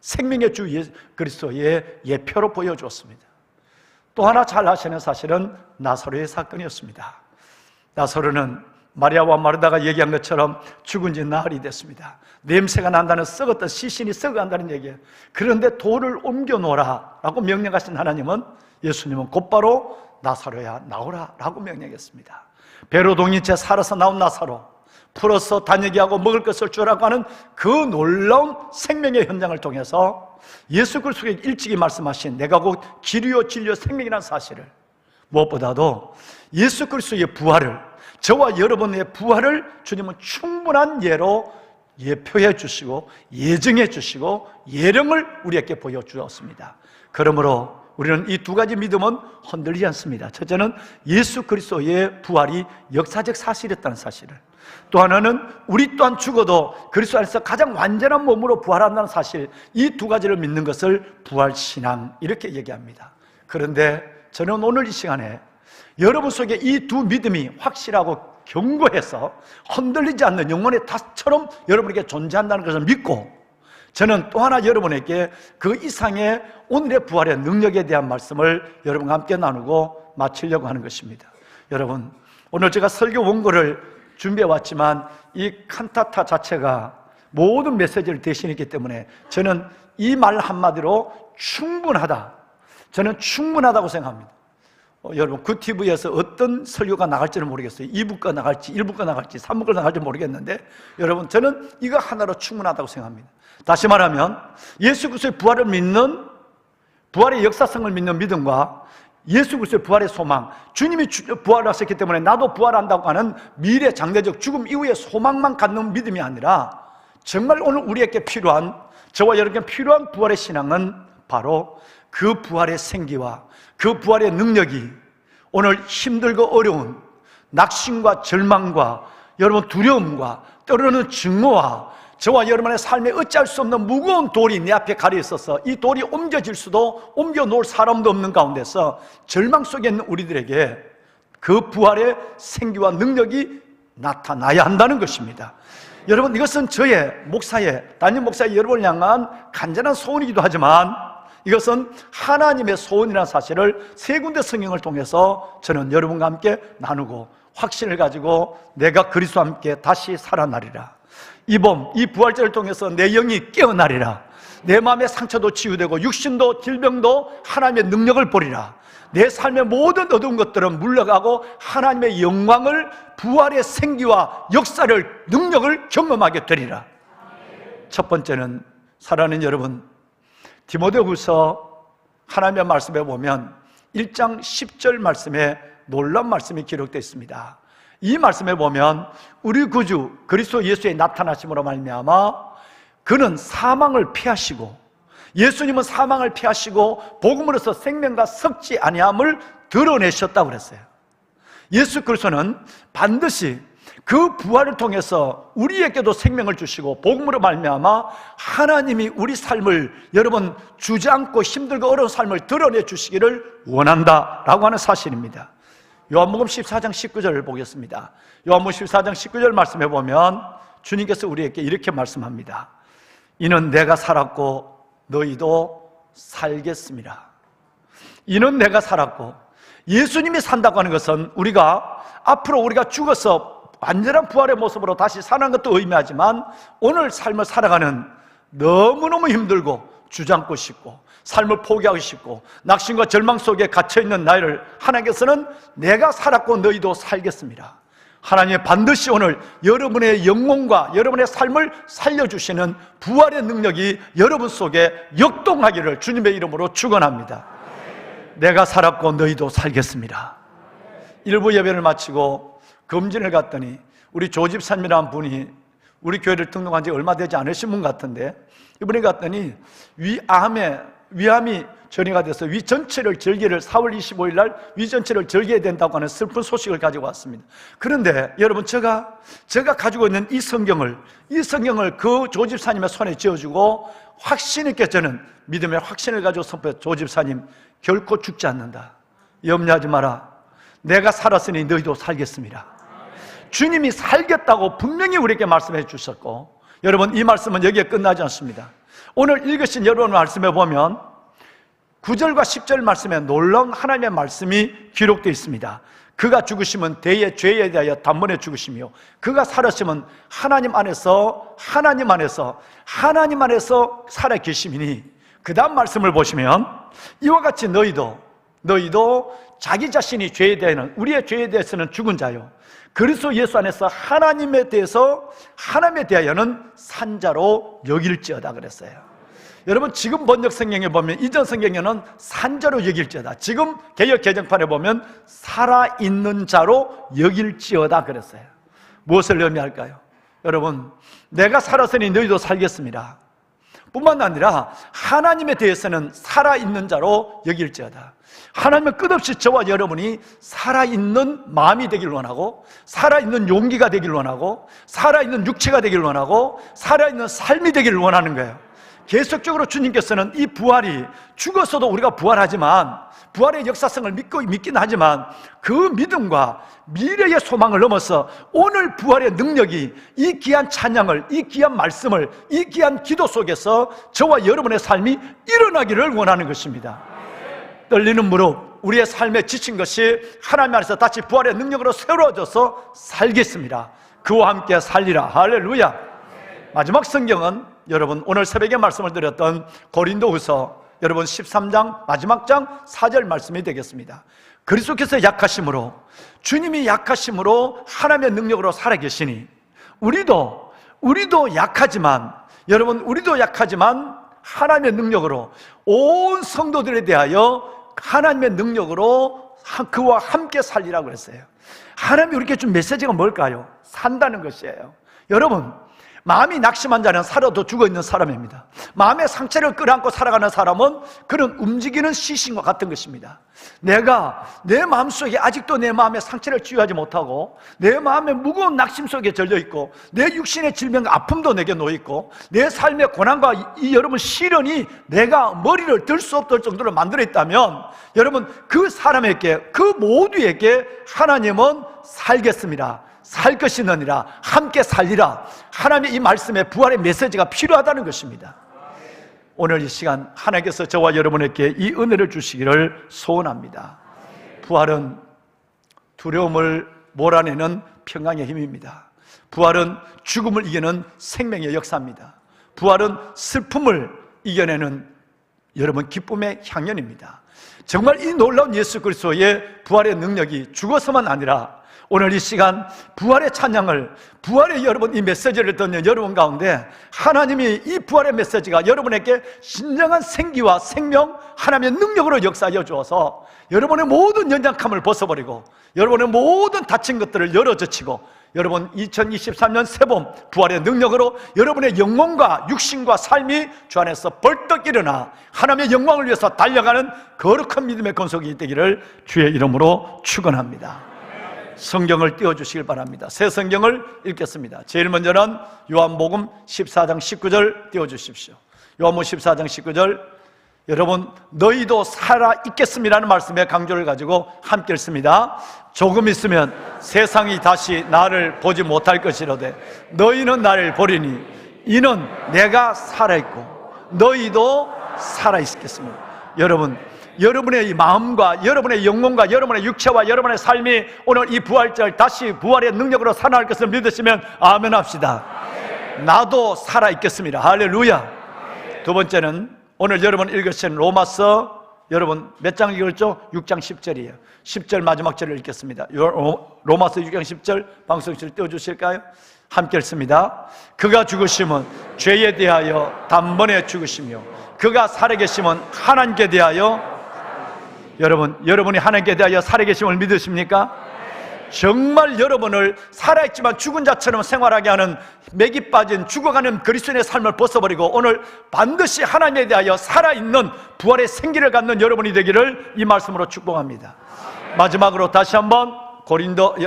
생명의 주 예수 그리스도의 예표로 보여주었습니다. 또 하나 잘 아시는 사실은 나사로의 사건이었습니다. 나사로는 마리아와 마르다가 얘기한 것처럼 죽은 지 나흘이 됐습니다. 냄새가 난다는 썩었던 시신이 썩어간다는 얘기예요. 그런데 돌을 옮겨놓으라 라고 명령하신 하나님은 예수님은 곧바로 나사로야 나오라 라고 명령했습니다. 배로 동인 채 살아서 나온 나사로, 풀어서 다니게 하고 먹을 것을 주라고 하는 그 놀라운 생명의 현장을 통해서 예수 그리스도에게 일찍이 말씀하신 내가 곧 길이요 진리요 생명이라는 사실을, 무엇보다도 예수 그리스도의 부활을, 저와 여러분의 부활을 주님은 충분히 충분한 예로 예표해 주시고 예증해 주시고 예령을 우리에게 보여주었습니다. 그러므로 우리는 이 두 가지 믿음은 흔들리지 않습니다. 첫째는 예수 그리스도의 부활이 역사적 사실이었다는 사실을, 또 하나는 우리 또한 죽어도 그리스도 안에서 가장 완전한 몸으로 부활한다는 사실, 이 두 가지를 믿는 것을 부활신앙 이렇게 얘기합니다. 그런데 저는 오늘 이 시간에 여러분 속에 이 두 믿음이 확실하고 견고해서 흔들리지 않는 영혼의 탑처럼 여러분에게 존재한다는 것을 믿고, 저는 또 하나 여러분에게 그 이상의 오늘의 부활의 능력에 대한 말씀을 여러분과 함께 나누고 마치려고 하는 것입니다. 여러분, 오늘 제가 설교 원고를 준비해 왔지만 이 칸타타 자체가 모든 메시지를 대신했기 때문에 저는 이 말 한마디로 충분하다, 저는 충분하다고 생각합니다. 여러분, 그 TV에서 어떤 설교가 나갈지는 모르겠어요. 2부가 나갈지 1부가 나갈지 3부가 나갈지 모르겠는데, 여러분, 저는 이거 하나로 충분하다고 생각합니다. 다시 말하면 예수 그리스도의 부활을 믿는, 부활의 역사성을 믿는 믿음과 예수 그리스도의 부활의 소망, 주님이 부활하셨기 때문에 나도 부활한다고 하는 미래 장래적 죽음 이후의 소망만 갖는 믿음이 아니라, 정말 오늘 우리에게 필요한, 저와 여러분에게 필요한 부활의 신앙은 바로 그 부활의 생기와 그 부활의 능력이 오늘 힘들고 어려운 낙심과 절망과 여러분 두려움과 때로는 증오와 저와 여러분의 삶에 어찌할 수 없는 무거운 돌이 내 앞에 가려 있어서 이 돌이 옮겨질 수도 옮겨 놓을 사람도 없는 가운데서 절망 속에 있는 우리들에게 그 부활의 생기와 능력이 나타나야 한다는 것입니다. 여러분, 이것은 저의 목사의, 담임 목사의 여러분을 향한 간절한 소원이기도 하지만 이것은 하나님의 소원이라는 사실을 세 군데 성경을 통해서 저는 여러분과 함께 나누고 확신을 가지고 내가 그리스도와 함께 다시 살아나리라, 이 봄, 이 부활절을 통해서 내 영이 깨어나리라, 내 마음의 상처도 치유되고 육신도 질병도 하나님의 능력을 보리라, 내 삶의 모든 어두운 것들은 물러가고 하나님의 영광을, 부활의 생기와 역사를, 능력을 경험하게 되리라. 첫 번째는 사랑하는 여러분, 디모데후서 하나님의 말씀에 보면 1장 10절 말씀에 놀라운 말씀이 기록되어 있습니다. 이 말씀에 보면 우리 구주 그리스도 예수의 나타나심으로 말미암아 그는 사망을 피하시고, 예수님은 사망을 피하시고 복음으로서 생명과 섞지 아니함을 드러내셨다고 그랬어요. 예수 그리스도는 반드시 그 부활을 통해서 우리에게도 생명을 주시고 복음으로 말미암아 하나님이 우리 삶을, 여러분, 주저앉고 힘들고 어려운 삶을 드러내 주시기를 원한다라고 하는 사실입니다. 요한복음 14장 19절을 보겠습니다. 요한복음 14장 19절 말씀해 보면 주님께서 우리에게 이렇게 말씀합니다. 이는 내가 살았고 너희도 살겠습니다. 이는 내가 살았고, 예수님이 산다고 하는 것은 우리가 앞으로 우리가 죽어서 완전한 부활의 모습으로 다시 사는 것도 의미하지만, 오늘 삶을 살아가는 너무너무 힘들고 주저앉고 싶고 삶을 포기하고 싶고 낙심과 절망 속에 갇혀있는 나를 하나님께서는 내가 살았고 너희도 살겠습니다. 하나님이 반드시 오늘 여러분의 영혼과 여러분의 삶을 살려주시는 부활의 능력이 여러분 속에 역동하기를 주님의 이름으로 축원합니다. 내가 살았고 너희도 살겠습니다. 일부 예배를 마치고 검진을 갔더니 우리 조집사님이라는 분이 우리 교회를 등록한 지 얼마 되지 않으신 분 같은데, 이분이 갔더니 위암이 전이가 돼서 위 전체를 절개를 4월 25일 날 위 전체를 절개해야 된다고 하는 슬픈 소식을 가지고 왔습니다. 그런데 여러분, 제가 가지고 있는 이 성경을 그 조집사님의 손에 쥐어주고 확신 있게 저는 믿음의 확신을 가지고 선포해, 조집사님 결코 죽지 않는다, 염려하지 마라, 내가 살았으니 너희도 살겠습니다. 주님이 살겠다고 분명히 우리에게 말씀해 주셨고, 여러분, 이 말씀은 여기에 끝나지 않습니다. 오늘 읽으신 여러분 말씀에 보면 9절과 10절 말씀에 놀라운 하나님의 말씀이 기록되어 있습니다. 그가 죽으시면 대의 죄에 대하여 단번에 죽으시며 그가 살았으면 하나님 안에서 살아 계심이니, 그 다음 말씀을 보시면 이와 같이 너희도 자기 자신이 죄에 대해서는, 우리의 죄에 대해서는 죽은 자요, 그리스도 예수 안에서 하나님에 대하여는 산자로 여길지어다 그랬어요. 여러분, 지금 번역 성경에 보면, 이전 성경에는 산자로 여길지어다, 지금 개역 개정판에 보면 살아있는 자로 여길지어다 그랬어요. 무엇을 의미할까요? 여러분, 내가 살았으니 너희도 살겠습니다. 뿐만 아니라 하나님에 대해서는 살아있는 자로 여길지어다. 하나님은 끝없이 저와 여러분이 살아있는 마음이 되길 원하고, 살아있는 용기가 되길 원하고, 살아있는 육체가 되길 원하고, 살아있는 삶이 되기를 원하는 거예요. 계속적으로 주님께서는 이 부활이, 죽어서도 우리가 부활하지만, 부활의 역사성을 믿긴 하지만 그 믿음과 미래의 소망을 넘어서 오늘 부활의 능력이 이 귀한 찬양을, 이 귀한 말씀을, 이 귀한 기도 속에서 저와 여러분의 삶이 일어나기를 원하는 것입니다. 떨리는 무릎, 우리의 삶에 지친 것이 하나님 안에서 다시 부활의 능력으로 새로워져서 살겠습니다. 그와 함께 살리라. 할렐루야. 마지막 성경은 여러분, 오늘 새벽에 말씀을 드렸던 고린도후서 여러분 13장 마지막 장 4절 말씀이 되겠습니다. 그리스도께서 약하심으로, 주님이 약하심으로 하나님의 능력으로 살아계시니 우리도 약하지만, 여러분, 우리도 약하지만 하나님의 능력으로 온 성도들에 대하여 하나님의 능력으로 그와 함께 살리라고 그랬어요. 하나님이 우리에게 준 메시지가 뭘까요? 산다는 것이에요. 여러분, 마음이 낙심한 자는 살아도 죽어있는 사람입니다. 마음의 상처를 끌어안고 살아가는 사람은 그런 움직이는 시신과 같은 것입니다. 내가 내 마음속에 아직도 내 마음의 상처를 치유하지 못하고, 내 마음의 무거운 낙심 속에 절려있고, 내 육신의 질병과 아픔도 내게 놓여있고, 내 삶의 고난과 이 여러분 시련이 내가 머리를 들 수 없을 정도로 만들어 있다면, 여러분, 그 사람에게, 그 모두에게 하나님은 살겠습니다, 살 것이느니라, 함께 살리라, 하나님의 이 말씀에 부활의 메시지가 필요하다는 것입니다. 오늘 이 시간 하나님께서 저와 여러분에게 이 은혜를 주시기를 소원합니다. 부활은 두려움을 몰아내는 평강의 힘입니다. 부활은 죽음을 이기는 생명의 역사입니다. 부활은 슬픔을 이겨내는 여러분 기쁨의 향연입니다. 정말 이 놀라운 예수 그리스도의 부활의 능력이 죽어서만 아니라 오늘 이 시간 부활의 찬양을, 부활의 여러분 이 메시지를 듣는 여러분 가운데 하나님이 이 부활의 메시지가 여러분에게 진정한 생기와 생명, 하나님의 능력으로 역사하여 주어서 여러분의 모든 연약함을 벗어버리고 여러분의 모든 다친 것들을 열어젖히고, 여러분 2023년 새봄 부활의 능력으로 여러분의 영혼과 육신과 삶이 주 안에서 벌떡 일어나 하나님의 영광을 위해서 달려가는 거룩한 믿음의 건속이 되기를 주의 이름으로 축원합니다. 성경을 띄워주시길 바랍니다. 새 성경을 읽겠습니다. 제일 먼저는 요한복음 14장 19절 띄워주십시오. 요한복음 14장 19절, 여러분 너희도 살아있겠음이라는 말씀에 강조를 가지고 함께 읽습니다. 조금 있으면 세상이 다시 나를 보지 못할 것이로되 너희는 나를 보리니 이는 내가 살아있고 너희도 살아있겠습니다. 여러분의 이 마음과 여러분의 영혼과 여러분의 육체와 여러분의 삶이 오늘 이 부활절 다시 부활의 능력으로 살아날 것을 믿으시면 아멘 합시다. 나도 살아있겠습니다. 할렐루야. 두 번째는 오늘 여러분 읽으신 로마서, 여러분 몇 장 읽었죠? 6장 10절이에요 10절 마지막 절을 읽겠습니다. 로마서 6장 10절 방송실 띄워주실까요? 함께 읽습니다. 그가 죽으심은 죄에 대하여 단번에 죽으시며 그가 살아계심은 하나님께 대하여, 여러분이 하나님께 대하여 살아계심을 믿으십니까? 정말 여러분을 살아있지만 죽은 자처럼 생활하게 하는 맥이 빠진 죽어가는 그리스도인의 삶을 벗어버리고 오늘 반드시 하나님에 대하여 살아있는 부활의 생기를 갖는 여러분이 되기를 이 말씀으로 축복합니다. 마지막으로 다시 한번 고린도후서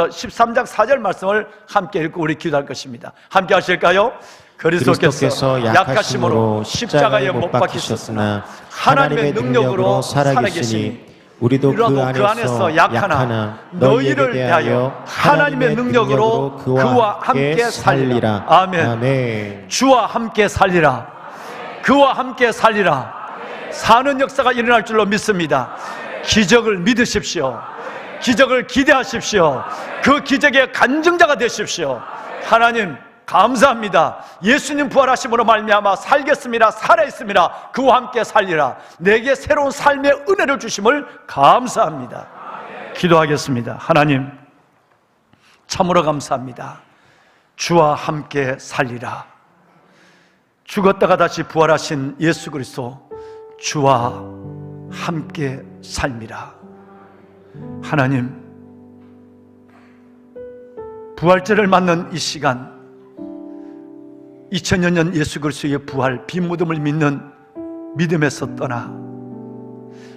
13장 4절 말씀을 함께 읽고 우리 기도할 것입니다. 함께 하실까요? 그리스도께서 약하심으로 십자가에 못 박히셨으나 하나님의 능력으로 살아계시니 우리도 그 안에서 약하나 너희를 대하여 하나님의 능력으로 그와 함께 살리라. 아멘. 주와 함께 살리라. 그와 함께 살리라. 사는 역사가 일어날 줄로 믿습니다. 기적을 믿으십시오. 기적을 기대하십시오. 그 기적의 간증자가 되십시오. 하나님 감사합니다. 예수님 부활하심으로 말미암아 살겠습니다. 살아있습니다. 그와 함께 살리라. 내게 새로운 삶의 은혜를 주심을 감사합니다. 기도하겠습니다. 하나님 참으로 감사합니다. 주와 함께 살리라. 죽었다가 다시 부활하신 예수 그리스도, 주와 함께 삶이라. 하나님 부활절을 맞는 이 시간, 2000여 년 예수 그리스도의 부활, 빈무덤을 믿는 믿음에서 떠나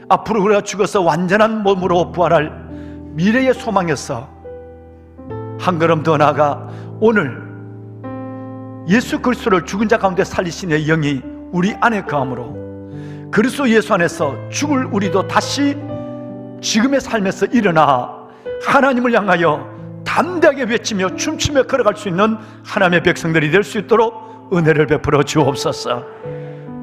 앞으로 우리가 죽어서 완전한 몸으로 부활할 미래의 소망에서 한 걸음 더 나아가 오늘 예수 그리스도를 죽은 자 가운데 살리신 의 영이 우리 안에 거함으로 그리스도 예수 안에서 죽을 우리도 다시 지금의 삶에서 일어나 하나님을 향하여 담대하게 외치며 춤추며 걸어갈 수 있는 하나님의 백성들이 될 수 있도록 은혜를 베풀어 주옵소서.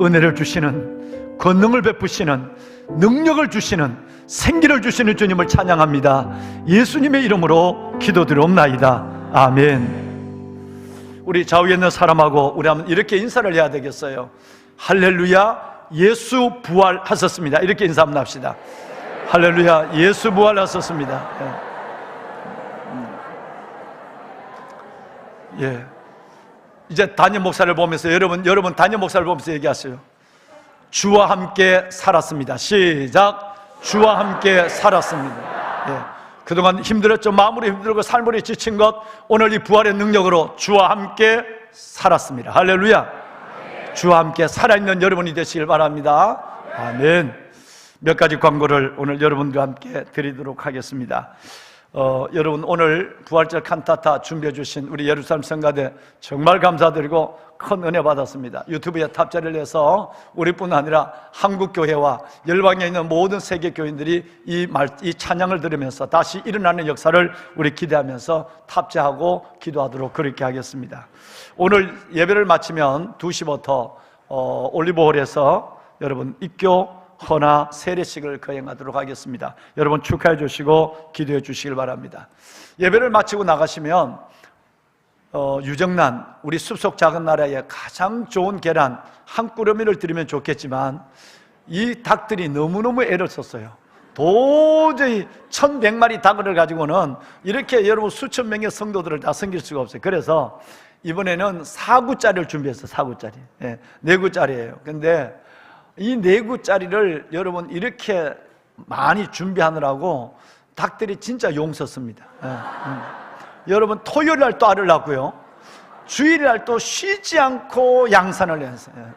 은혜를 주시는, 권능을 베푸시는, 능력을 주시는, 생기를 주시는 주님을 찬양합니다. 예수님의 이름으로 기도드리옵나이다. 아멘. 우리 좌우에 있는 사람하고 우리 한번 이렇게 인사를 해야 되겠어요. 할렐루야, 예수 부활하셨습니다. 이렇게 인사 한번 합시다. 할렐루야, 예수 부활하셨습니다. 예. 이제 담임 목사를 보면서 여러분 담임 목사를 보면서 얘기하세요. 주와 함께 살았습니다. 시작. 주와 함께 살았습니다. 예. 그동안 힘들었죠. 마음으로 힘들고 삶으로 지친 것, 오늘 이 부활의 능력으로 주와 함께 살았습니다. 할렐루야. 주와 함께 살아있는 여러분이 되시길 바랍니다. 아멘. 몇 가지 광고를 오늘 여러분들과 함께 드리도록 하겠습니다. 여러분, 오늘 부활절 칸타타 준비해 주신 우리 예루살렘 성가대 정말 감사드리고 큰 은혜 받았습니다. 유튜브에 탑재를 해서 우리뿐 아니라 한국교회와 열방에 있는 모든 세계 교인들이 이 찬양을 들으면서 다시 일어나는 역사를 우리 기대하면서 탑재하고 기도하도록 그렇게 하겠습니다. 오늘 예배를 마치면 2시부터 올리브홀에서 여러분 입교 헌화 세례식을 거행하도록 하겠습니다. 여러분 축하해 주시고 기도해 주시길 바랍니다. 예배를 마치고 나가시면 유정란, 우리 숲속 작은 나라에 가장 좋은 계란 한 꾸러미를 드리면 좋겠지만 이 닭들이 너무너무 애를 썼어요. 도저히 1100마리 닭을 가지고는 이렇게 여러분 수천 명의 성도들을 다 섬길 수가 없어요. 그래서 이번에는 4구짜리를 준비했어요. 4구짜리. 네, 4구짜리예요. 근데 이 4구짜리를 여러분 이렇게 많이 준비하느라고 닭들이 진짜 용섰습니다. 여러분 토요일 날 또 알을 낳고요, 주일 날 또 쉬지 않고 양산을 했어요.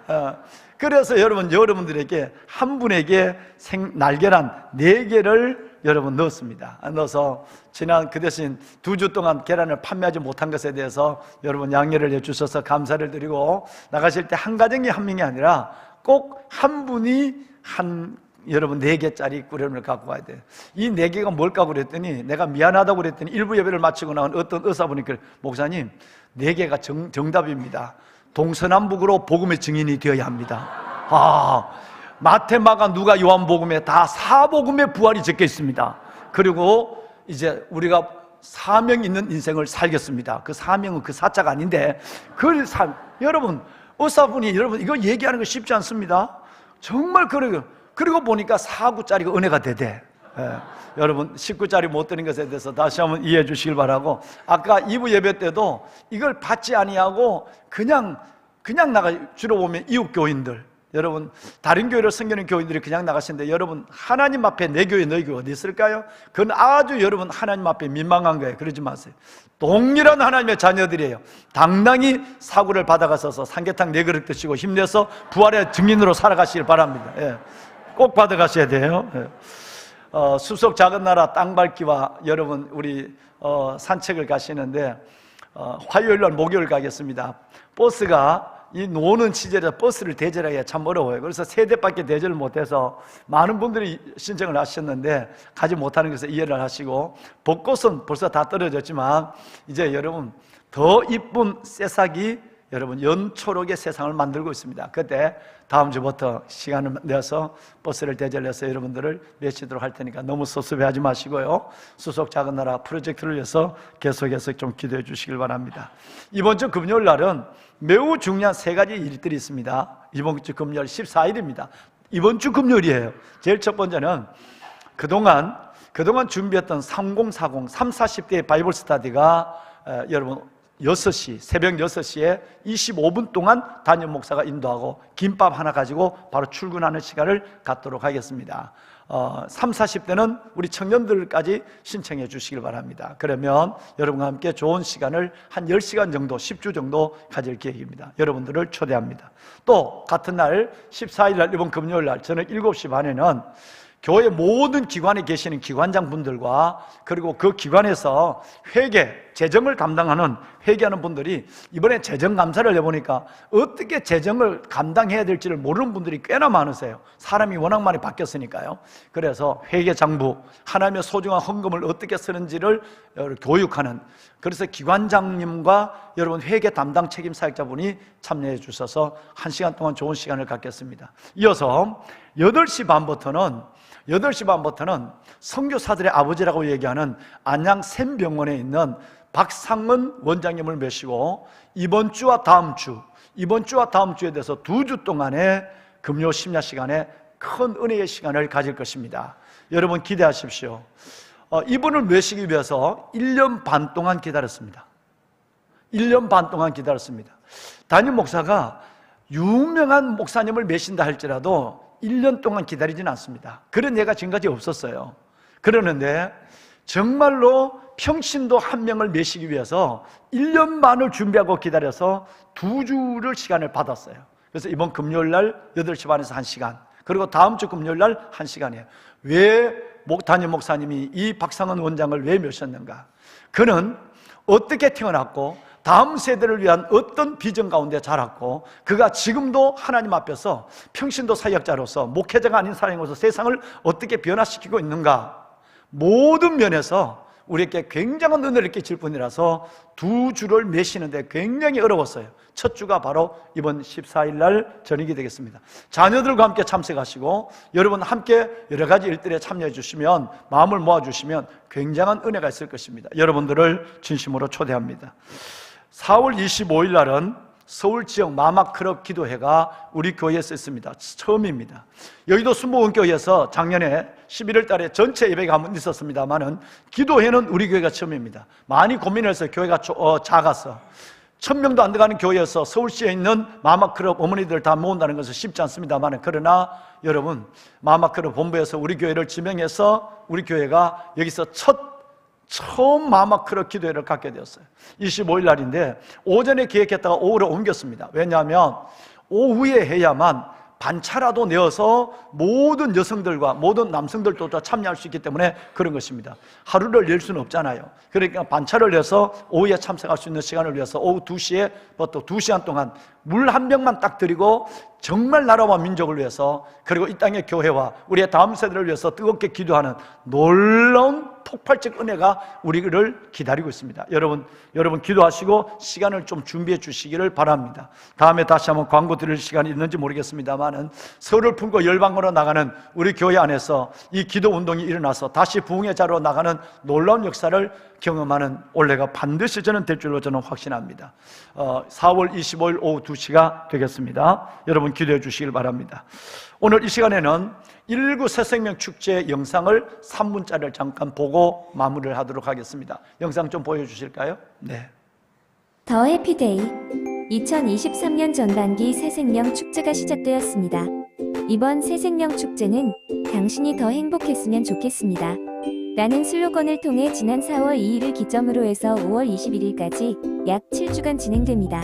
그래서 여러분들에게 한 분에게 날계란 4개를 여러분 넣었습니다. 넣어서 지난 그 대신 2주 동안 계란을 판매하지 못한 것에 대해서 여러분 양해를 해주셔서 감사를 드리고, 나가실 때 한 가정이 한 명이 아니라 꼭 한 분이 여러분 4개짜리 꾸러미를 갖고 와야 돼요. 이 4개가 뭘까 그랬더니, 내가 미안하다고 그랬더니 일부 예배를 마치고 나온 어떤 의사분이 그래, 목사님 4개가 정답입니다. 동서남북으로 복음의 증인이 되어야 합니다. 마태, 마가, 누가, 요한복음에 다 사복음의 부활이 적혀 있습니다. 그리고 이제 우리가 사명 있는 인생을 살겠습니다. 그 사명은 그 사자가 아닌데 여러분 의사분이 여러분 이거 얘기하는 거 쉽지 않습니다. 정말 그리고 보니까 4구짜리가 은혜가 되대. 여러분 10구짜리 못 드는 것에 대해서 다시 한번 이해해 주시길 바라고, 아까 2부 예배 때도 이걸 받지 아니하고 그냥 나가, 주로 보면 이웃교인들, 여러분 다른 교회를 섬기는 교인들이 그냥 나가시는데, 여러분 하나님 앞에 내 교회 너희 교회 어디 있을까요? 그건 아주 여러분 하나님 앞에 민망한 거예요. 그러지 마세요. 동일한 하나님의 자녀들이에요. 당당히 사구를 받아가셔서 삼계탕 4그릇 드시고 힘내서 부활의 증인으로 살아가시길 바랍니다. 꼭 받아가셔야 돼요. 숲속 작은 나라 땅밟기와 여러분 우리 산책을 가시는데, 화요일날 목요일 가겠습니다. 버스가 이 노는 시절에 버스를 대절하기가 참 어려워요. 그래서 3대밖에 대절을 못해서 많은 분들이 신청을 하셨는데 가지 못하는 것을 이해를 하시고, 벚꽃은 벌써 다 떨어졌지만 이제 여러분 더 이쁜 새싹이 여러분 연초록의 세상을 만들고 있습니다. 그때 다음 주부터 시간을 내서 버스를 대절해서 여러분들을 메시도록 할 테니까 너무 섭섭해하지 마시고요, 수속 작은 나라 프로젝트를 위해서 계속해서 좀 기도해 주시길 바랍니다. 이번 주 금요일 날은 매우 중요한 3가지 일들이 있습니다. 이번 주 금요일 14일입니다. 이번 주 금요일이에요. 제일 첫 번째는 그동안 준비했던 3040, 30, 40대의 바이블 스터디가 여러분 6시, 새벽 6시에 25분 동안 담임 목사가 인도하고 김밥 하나 가지고 바로 출근하는 시간을 갖도록 하겠습니다. 3, 40대는 우리 청년들까지 신청해 주시길 바랍니다. 그러면 여러분과 함께 좋은 시간을 한 10시간 정도, 10주 정도 가질 계획입니다. 여러분들을 초대합니다. 또 같은 날 14일 날 이번 금요일 날 저녁 7시 반에는 교회 모든 기관에 계시는 기관장 분들과 그리고 그 기관에서 회계, 재정을 담당하는 회계하는 분들이 이번에 재정감사를 해보니까 어떻게 재정을 감당해야 될지를 모르는 분들이 꽤나 많으세요. 사람이 워낙 많이 바뀌었으니까요. 그래서 회계장부, 하나님의 소중한 헌금을 어떻게 쓰는지를 교육하는, 그래서 기관장님과 여러분 회계 담당 책임 사역자분이 참여해 주셔서 1시간 동안 좋은 시간을 갖겠습니다. 이어서 8시 반부터는 선교사들의 아버지라고 얘기하는 안양 샘병원에 있는 박상은 원장님을 모시고 이번 주와 다음 주에 대해서 2주 동안의 금요 심야 시간에 큰 은혜의 시간을 가질 것입니다. 여러분 기대하십시오. 이분을 모시기 위해서 1년 반 동안 기다렸습니다. 1년 반 동안 기다렸습니다. 담임 목사가 유명한 목사님을 모신다 할지라도 1년 동안 기다리진 않습니다. 그런 예가 지금까지 없었어요. 그러는데 정말로 평신도 한 명을 모시기 위해서 1년 반을 준비하고 기다려서 2주를 시간을 받았어요. 그래서 이번 금요일 날 8시 반에서 1시간, 그리고 다음 주 금요일 날 1시간이에요. 왜 담임 목사님이 이 박상은 원장을 왜 모셨는가? 그는 어떻게 태어났고 다음 세대를 위한 어떤 비전 가운데 자랐고 그가 지금도 하나님 앞에서 평신도 사역자로서 목회자가 아닌 사람으로서 세상을 어떻게 변화시키고 있는가, 모든 면에서 우리에게 굉장한 은혜를 끼칠 분이라서 2주를 모시는데 굉장히 어려웠어요. 첫 주가 바로 이번 14일 날 저녁이 되겠습니다. 자녀들과 함께 참석하시고 여러분 함께 여러 가지 일들에 참여해 주시면, 마음을 모아주시면 굉장한 은혜가 있을 것입니다. 여러분들을 진심으로 초대합니다. 4월 25일 날은 서울 지역 마마클럽 기도회가 우리 교회에서 있습니다. 처음입니다. 여의도 순복음교회에서 작년에 11월 달에 전체 예배가 한번 있었습니다만은 기도회는 우리 교회가 처음입니다. 많이 고민해서 교회가 작아서 1000명도 안 들어가는 교회에서 서울시에 있는 마마클럽 어머니들 다 모은다는 것은 쉽지 않습니다만, 그러나 여러분 마마클럽 본부에서 우리 교회를 지명해서 우리 교회가 여기서 처음 마마클럽 기도회를 갖게 되었어요. 25일 날인데 오전에 계획했다가 오후로 옮겼습니다. 왜냐하면 오후에 해야만 반차라도 내어서 모든 여성들과 모든 남성들도 다 참여할 수 있기 때문에 그런 것입니다. 하루를 낼 수는 없잖아요. 그러니까 반차를 내서 오후에 참석할 수 있는 시간을 위해서 오후 2시에부터 2시간 동안 물 한 병만 딱 드리고 정말 나라와 민족을 위해서, 그리고 이 땅의 교회와 우리의 다음 세대를 위해서 뜨겁게 기도하는 놀라운 폭발적 은혜가 우리를 기다리고 있습니다. 여러분 기도하시고 시간을 좀 준비해 주시기를 바랍니다. 다음에 다시 한번 광고 드릴 시간이 있는지 모르겠습니다만은 서로를 품고 열방으로 나가는 우리 교회 안에서 이 기도 운동이 일어나서 다시 부흥의 자로 나가는 놀라운 역사를 경험하는 올해가 반드시 저는 될 줄로 저는 확신합니다. 4월 25일 오후 2시가 되겠습니다. 여러분 기도해 주시길 바랍니다. 오늘 이 시간에는 119 새생명 축제 영상을 3분짜리를 잠깐 보고 마무리를 하도록 하겠습니다. 영상 좀 보여주실까요? 네. 더 해피데이 2023년 전반기 새생명 축제가 시작되었습니다. 이번 새생명 축제는 당신이 더 행복했으면 좋겠습니다 라는 슬로건을 통해 지난 4월 2일을 기점으로 해서 5월 21일까지 약 7주간 진행됩니다.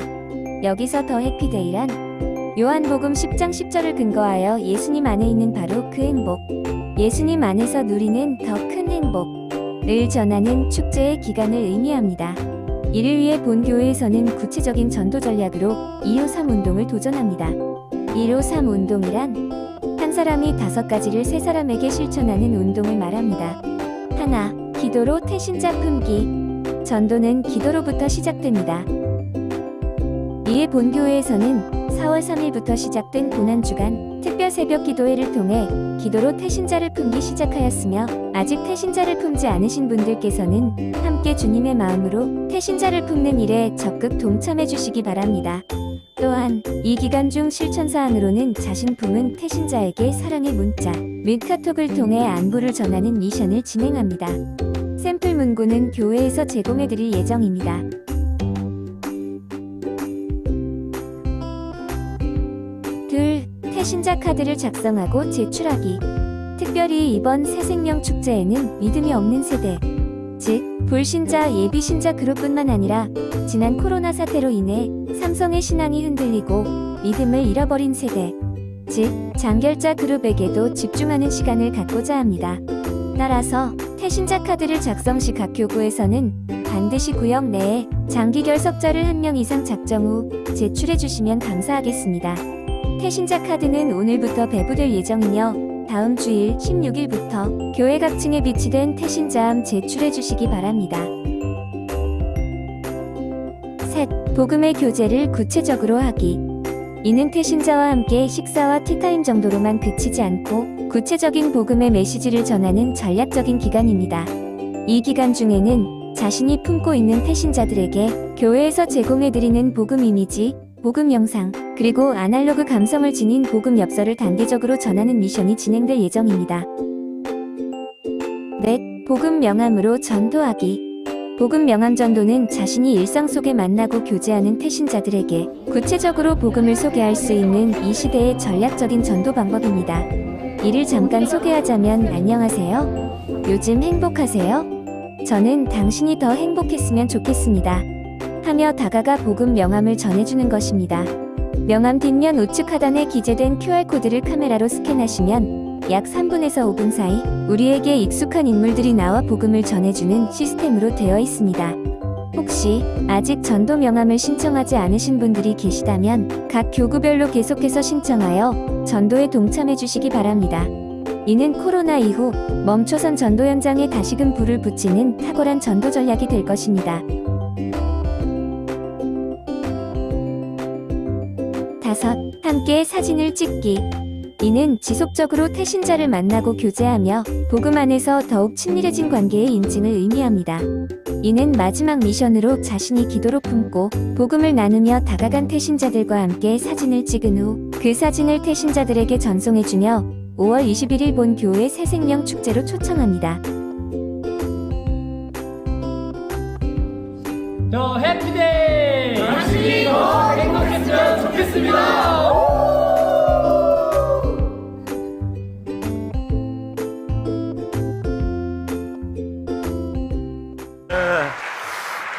여기서 더 해피데이란 요한복음 10장 10절을 근거하여 예수님 안에 있는 바로 그 행복, 예수님 안에서 누리는 더 큰 행복을 전하는 축제의 기간을 의미합니다. 이를 위해 본 교회에서는 구체적인 전도 전략으로 253 운동을 도전합니다. 153 운동이란 한 사람이 5가지를 세 사람에게 실천하는 운동을 말합니다. 하나, 기도로 태신자 품기. 전도는 기도로부터 시작됩니다. 이에 본교회에서는 4월 3일부터 시작된 고난주간 특별 새벽 기도회를 통해 기도로 태신자를 품기 시작하였으며, 아직 태신자를 품지 않으신 분들께서는 함께 주님의 마음으로 태신자를 품는 일에 적극 동참해 주시기 바랍니다. 또한 이 기간 중 실천사항으로는 자신 품은 태신자에게 사랑의 문자 및 카톡을 통해 안부를 전하는 미션을 진행합니다. 샘플 문구는 교회에서 제공해드릴 예정입니다. 태신자 카드를 작성하고 제출하기. 특별히 이번 새생명 축제에는 믿음이 없는 세대, 즉 불신자 예비신자 그룹뿐만 아니라 지난 코로나 사태로 인해 삼성의 신앙이 흔들리고 믿음을 잃어버린 세대, 즉 장결자 그룹에게도 집중하는 시간을 갖고자 합니다. 따라서 태신자 카드를 작성 시 각 교구에서는 반드시 구역 내에 장기 결석자를 1명 이상 작정 후 제출해 주시면 감사하겠습니다. 태신자 카드는 오늘부터 배부될 예정이며 다음 주일 16일부터 교회 각 층에 비치된 태신자함 제출해 주시기 바랍니다. 셋, 복음의 교제를 구체적으로 하기. 이는 태신자와 함께 식사와 티타임 정도로만 그치지 않고 구체적인 복음의 메시지를 전하는 전략적인 기간입니다. 이 기간 중에는 자신이 품고 있는 태신자들에게 교회에서 제공해드리는 복음 이미지, 복음 영상, 그리고 아날로그 감성을 지닌 복음 엽서를 단계적으로 전하는 미션이 진행될 예정입니다. 넷, 복음 명함으로 전도하기. 복음 명함 전도는 자신이 일상 속에 만나고 교제하는 태신자들에게 구체적으로 복음을 소개할 수 있는 이 시대의 전략적인 전도 방법입니다. 이를 잠깐 소개하자면 안녕하세요. 요즘 행복하세요? 저는 당신이 더 행복했으면 좋겠습니다. 하며 다가가 복음 명함을 전해주는 것입니다. 명함 뒷면 우측 하단에 기재된 QR코드를 카메라로 스캔하시면 약 3분에서 5분 사이 우리에게 익숙한 인물들이 나와 복음을 전해주는 시스템으로 되어 있습니다. 혹시 아직 전도 명함을 신청하지 않으신 분들이 계시다면 각 교구별로 계속해서 신청하여 전도에 동참해 주시기 바랍니다. 이는 코로나 이후 멈춰선 전도 현장에 다시금 불을 붙이는 탁월한 전도 전략이 될 것입니다. 5. 함께 사진을 찍기. 이는 지속적으로 태신자를 만나고 교제하며 복음 안에서 더욱 친밀해진 관계의 인증을 의미합니다. 이는 마지막 미션으로 자신이 기도로 품고 복음을 나누며 다가간 태신자들과 함께 사진을 찍은 후 그 사진을 태신자들에게 전송해주며 5월 21일 본 교회 새생명 축제로 초청합니다. 더 해피데이! 당신이 더 행복했으면 좋겠습니다.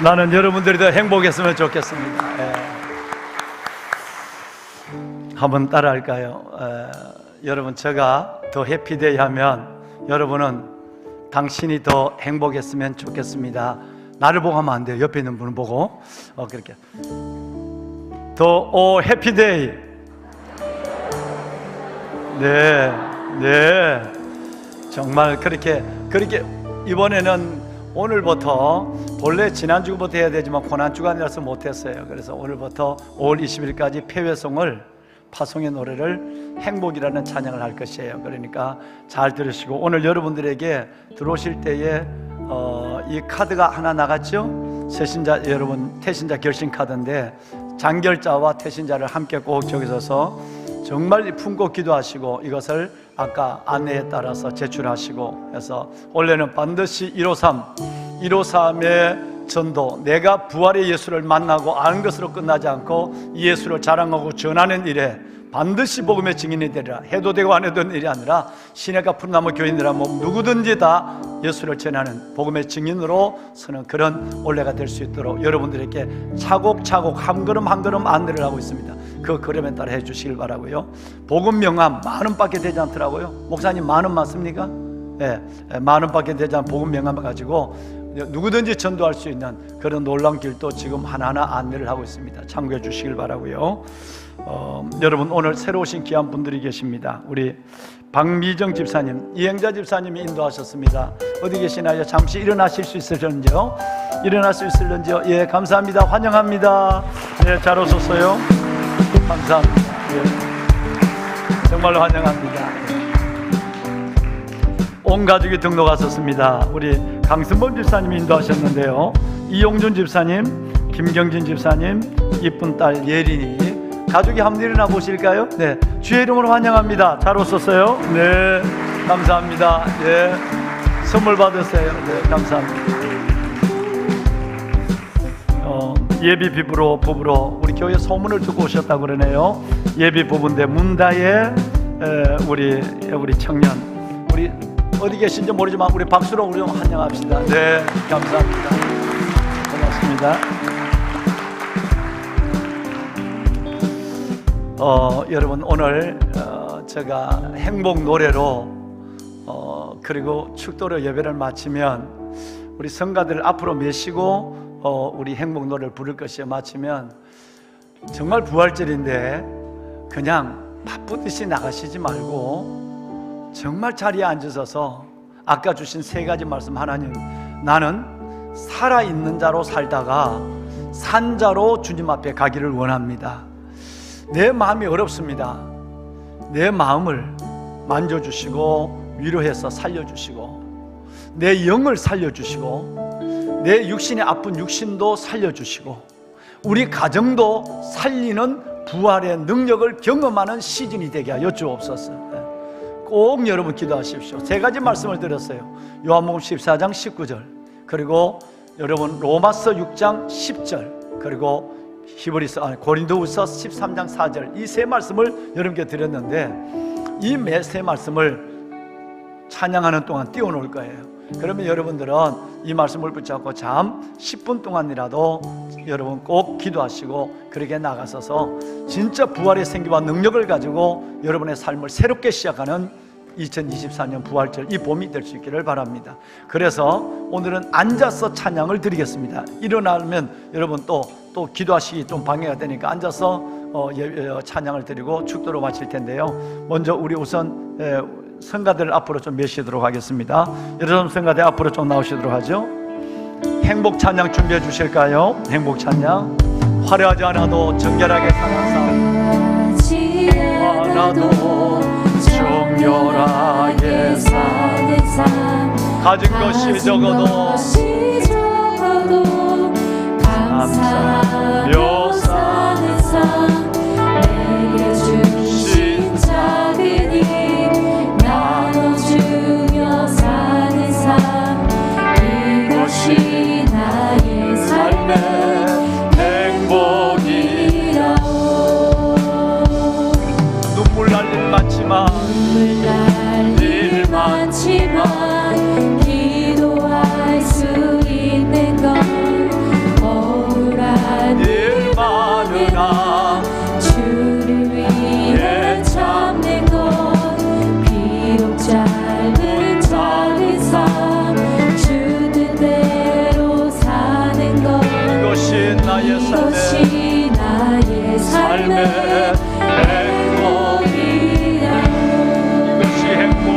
나는 여러분들이 더 행복했으면 좋겠습니다. 한번 따라할까요? 여러분, 제가 더 해피데이 하면 여러분은 당신이 더 행복했으면 좋겠습니다. 나를 보고 하면 안 돼요. 옆에 있는 분을 보고. 그렇게. 더 해피데이. 네. 정말 그렇게 이번에는 오늘부터 본래 지난주부터 해야 되지만 고난주가 아니라서 못했어요. 그래서 오늘부터 5월 20일까지 폐회송을 파송의 노래를 행복이라는 찬양을 할 것이에요. 그러니까 잘 들으시고, 오늘 여러분들에게 들어오실 때에 이 카드가 하나 나갔죠? 새신자 여러분 태신자 결신 카드인데 장결자와 태신자를 함께 꼭 저기 서서 정말 품고 기도하시고 이것을 아까 안내에 따라서 제출하시고 해서 원래는 반드시 153의 전도, 내가 부활의 예수를 만나고 아는 것으로 끝나지 않고 예수를 자랑하고 전하는 일에 반드시 복음의 증인이 되리라. 해도 되고 안 해도 되는 일이 아니라 시내가 푸른나무 교인이라면 누구든지 다 예수를 전하는 복음의 증인으로 서는 그런 올해가 될 수 있도록 여러분들에게 차곡차곡 한 걸음 한 걸음 안내를 하고 있습니다. 그 걸음에 따라 해주시길 바라고요. 복음 명함 10,000원밖에 되지 않더라고요. 목사님 10,000원 맞습니까? 네, 10,000원밖에 되지 않은 복음 명함을 가지고 누구든지 전도할 수 있는 그런 놀라운 길도 지금 하나하나 안내를 하고 있습니다. 참고해 주시길 바라고요. 여러분, 오늘 새로 오신 귀한 분들이 계십니다. 우리 박미정 집사님, 이행자 집사님이 인도하셨습니다. 어디 계시나요? 잠시 일어나실 수 있으실런지요? 일어날 수 있을런지요? 예, 감사합니다. 환영합니다. 네, 잘 오셨어요. 감사합니다. 예, 정말로 환영합니다. 온 가족이 등록하셨습니다. 우리 강승범 집사님이 인도하셨는데요. 이용준 집사님, 김경진 집사님, 이쁜 딸 예린이 가족이 한번 일어나 보실까요? 네, 주의 이름으로 환영합니다. 잘 오셨어요? 네, 감사합니다. 예, 선물 받으세요. 네, 감사합니다. 예비 부부로 우리 교회 소문을 듣고 오셨다고 그러네요. 예비 부부인데 문다의 우리 청년, 우리 어디 계신지 모르지만 우리 박수로 우리 환영합시다. 네, 감사합니다. 고맙습니다. 여러분, 오늘 제가 행복 노래로 그리고 축도로 예배를 마치면 우리 성가들 앞으로 메시고 우리 행복 노래를 부를 것이요, 마치면 정말 부활절인데 그냥 바쁘듯이 나가시지 말고 정말 자리에 앉으셔서 아까 주신 세 가지 말씀, 하나님, 나는 살아있는 자로 살다가 산 자로 주님 앞에 가기를 원합니다. 내 마음이 어렵습니다. 내 마음을 만져주시고 위로해서 살려주시고 내 영을 살려주시고 내 육신의 아픈 육신도 살려주시고 우리 가정도 살리는 부활의 능력을 경험하는 시즌이 되게 하여 주옵소서. 꼭 여러분 기도하십시오. 세 가지 말씀을 드렸어요. 요한복음 14장 19절, 그리고 여러분 로마서 6장 10절, 그리고 고린도후서 13장 4절, 이 세 말씀을 여러분께 드렸는데 이 세 말씀을 찬양하는 동안 띄워놓을 거예요. 그러면 여러분들은 이 말씀을 붙잡고 10분 동안이라도 여러분 꼭 기도하시고 그렇게 나가서서 진짜 부활의 생기와 능력을 가지고 여러분의 삶을 새롭게 시작하는 2024년 부활절, 이 봄이 될 수 있기를 바랍니다. 그래서 오늘은 앉아서 찬양을 드리겠습니다. 일어나면 여러분 또 기도하시기 좀 방해가 되니까 앉아서 찬양을 드리고 축도로 마칠 텐데요. 먼저 우리 우선 성가들 앞으로 좀 모시도록 하겠습니다. 여러분 성가대 앞으로 좀 나오시도록 하죠. 행복 찬양 준비해 주실까요? 행복 찬양. 화려하지 않아도 정결하게 사는 삶, 않아도 정결하게 사는 삶, 가진 것이 적어도 감사하며 사는 삶, 내게 주신 작은 힘 나눠주며 사는 삶, 이것이 나의 삶의 행복이라오. 눈물 날 일 많지만 기도할 수 있는 건 억울한 일 많으나 주를 위해 참는 건 비록 짧은 작은 삶, 주는 대로 사는 것, 이것이 나의 삶의 행복이라오. 이것이 행복,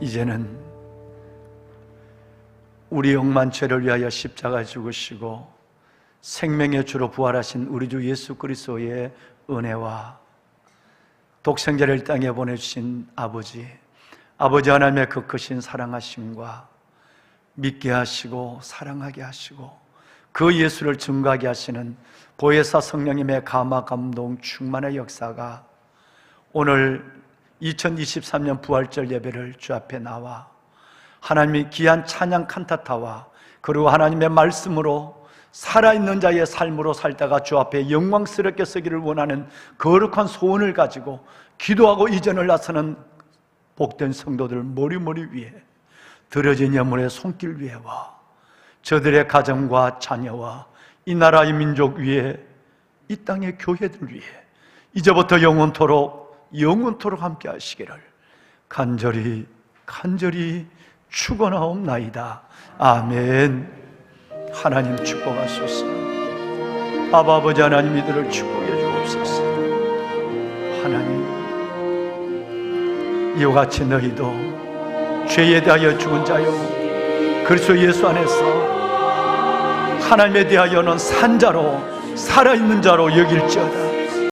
이제는 우리 영만 죄를 위하여 십자가에 죽으시고 생명의 주로 부활하신 우리 주 예수 그리스도의 은혜와 독생자를 이 땅에 보내주신 아버지 하나님의 그 크신 사랑하심과 믿게 하시고 사랑하게 하시고 그 예수를 증거하게 하시는 보혜사 성령님의 감화 감동 충만의 역사가 오늘 2023년 부활절 예배를 주 앞에 나와 하나님이 귀한 찬양 칸타타와 그리고 하나님의 말씀으로 살아있는 자의 삶으로 살다가 주 앞에 영광스럽게 서기를 원하는 거룩한 소원을 가지고 기도하고 이전을 나서는 복된 성도들 머리머리 위에 들어진 여물의 손길 위에와 저들의 가정과 자녀와 이 나라의 민족 위에 이 땅의 교회들 위에 이제부터 영원토록 함께 하시기를 간절히 축원하옵나이다. 아멘. 하나님 축복하소서. 아버지 하나님, 이들을 축복해 주옵소서. 하나님, 이와 같이 너희도 죄에 대하여 죽은 자요 그리스도 예수 안에서 하나님에 대하여는 산 자로 살아있는 자로 여길지어다.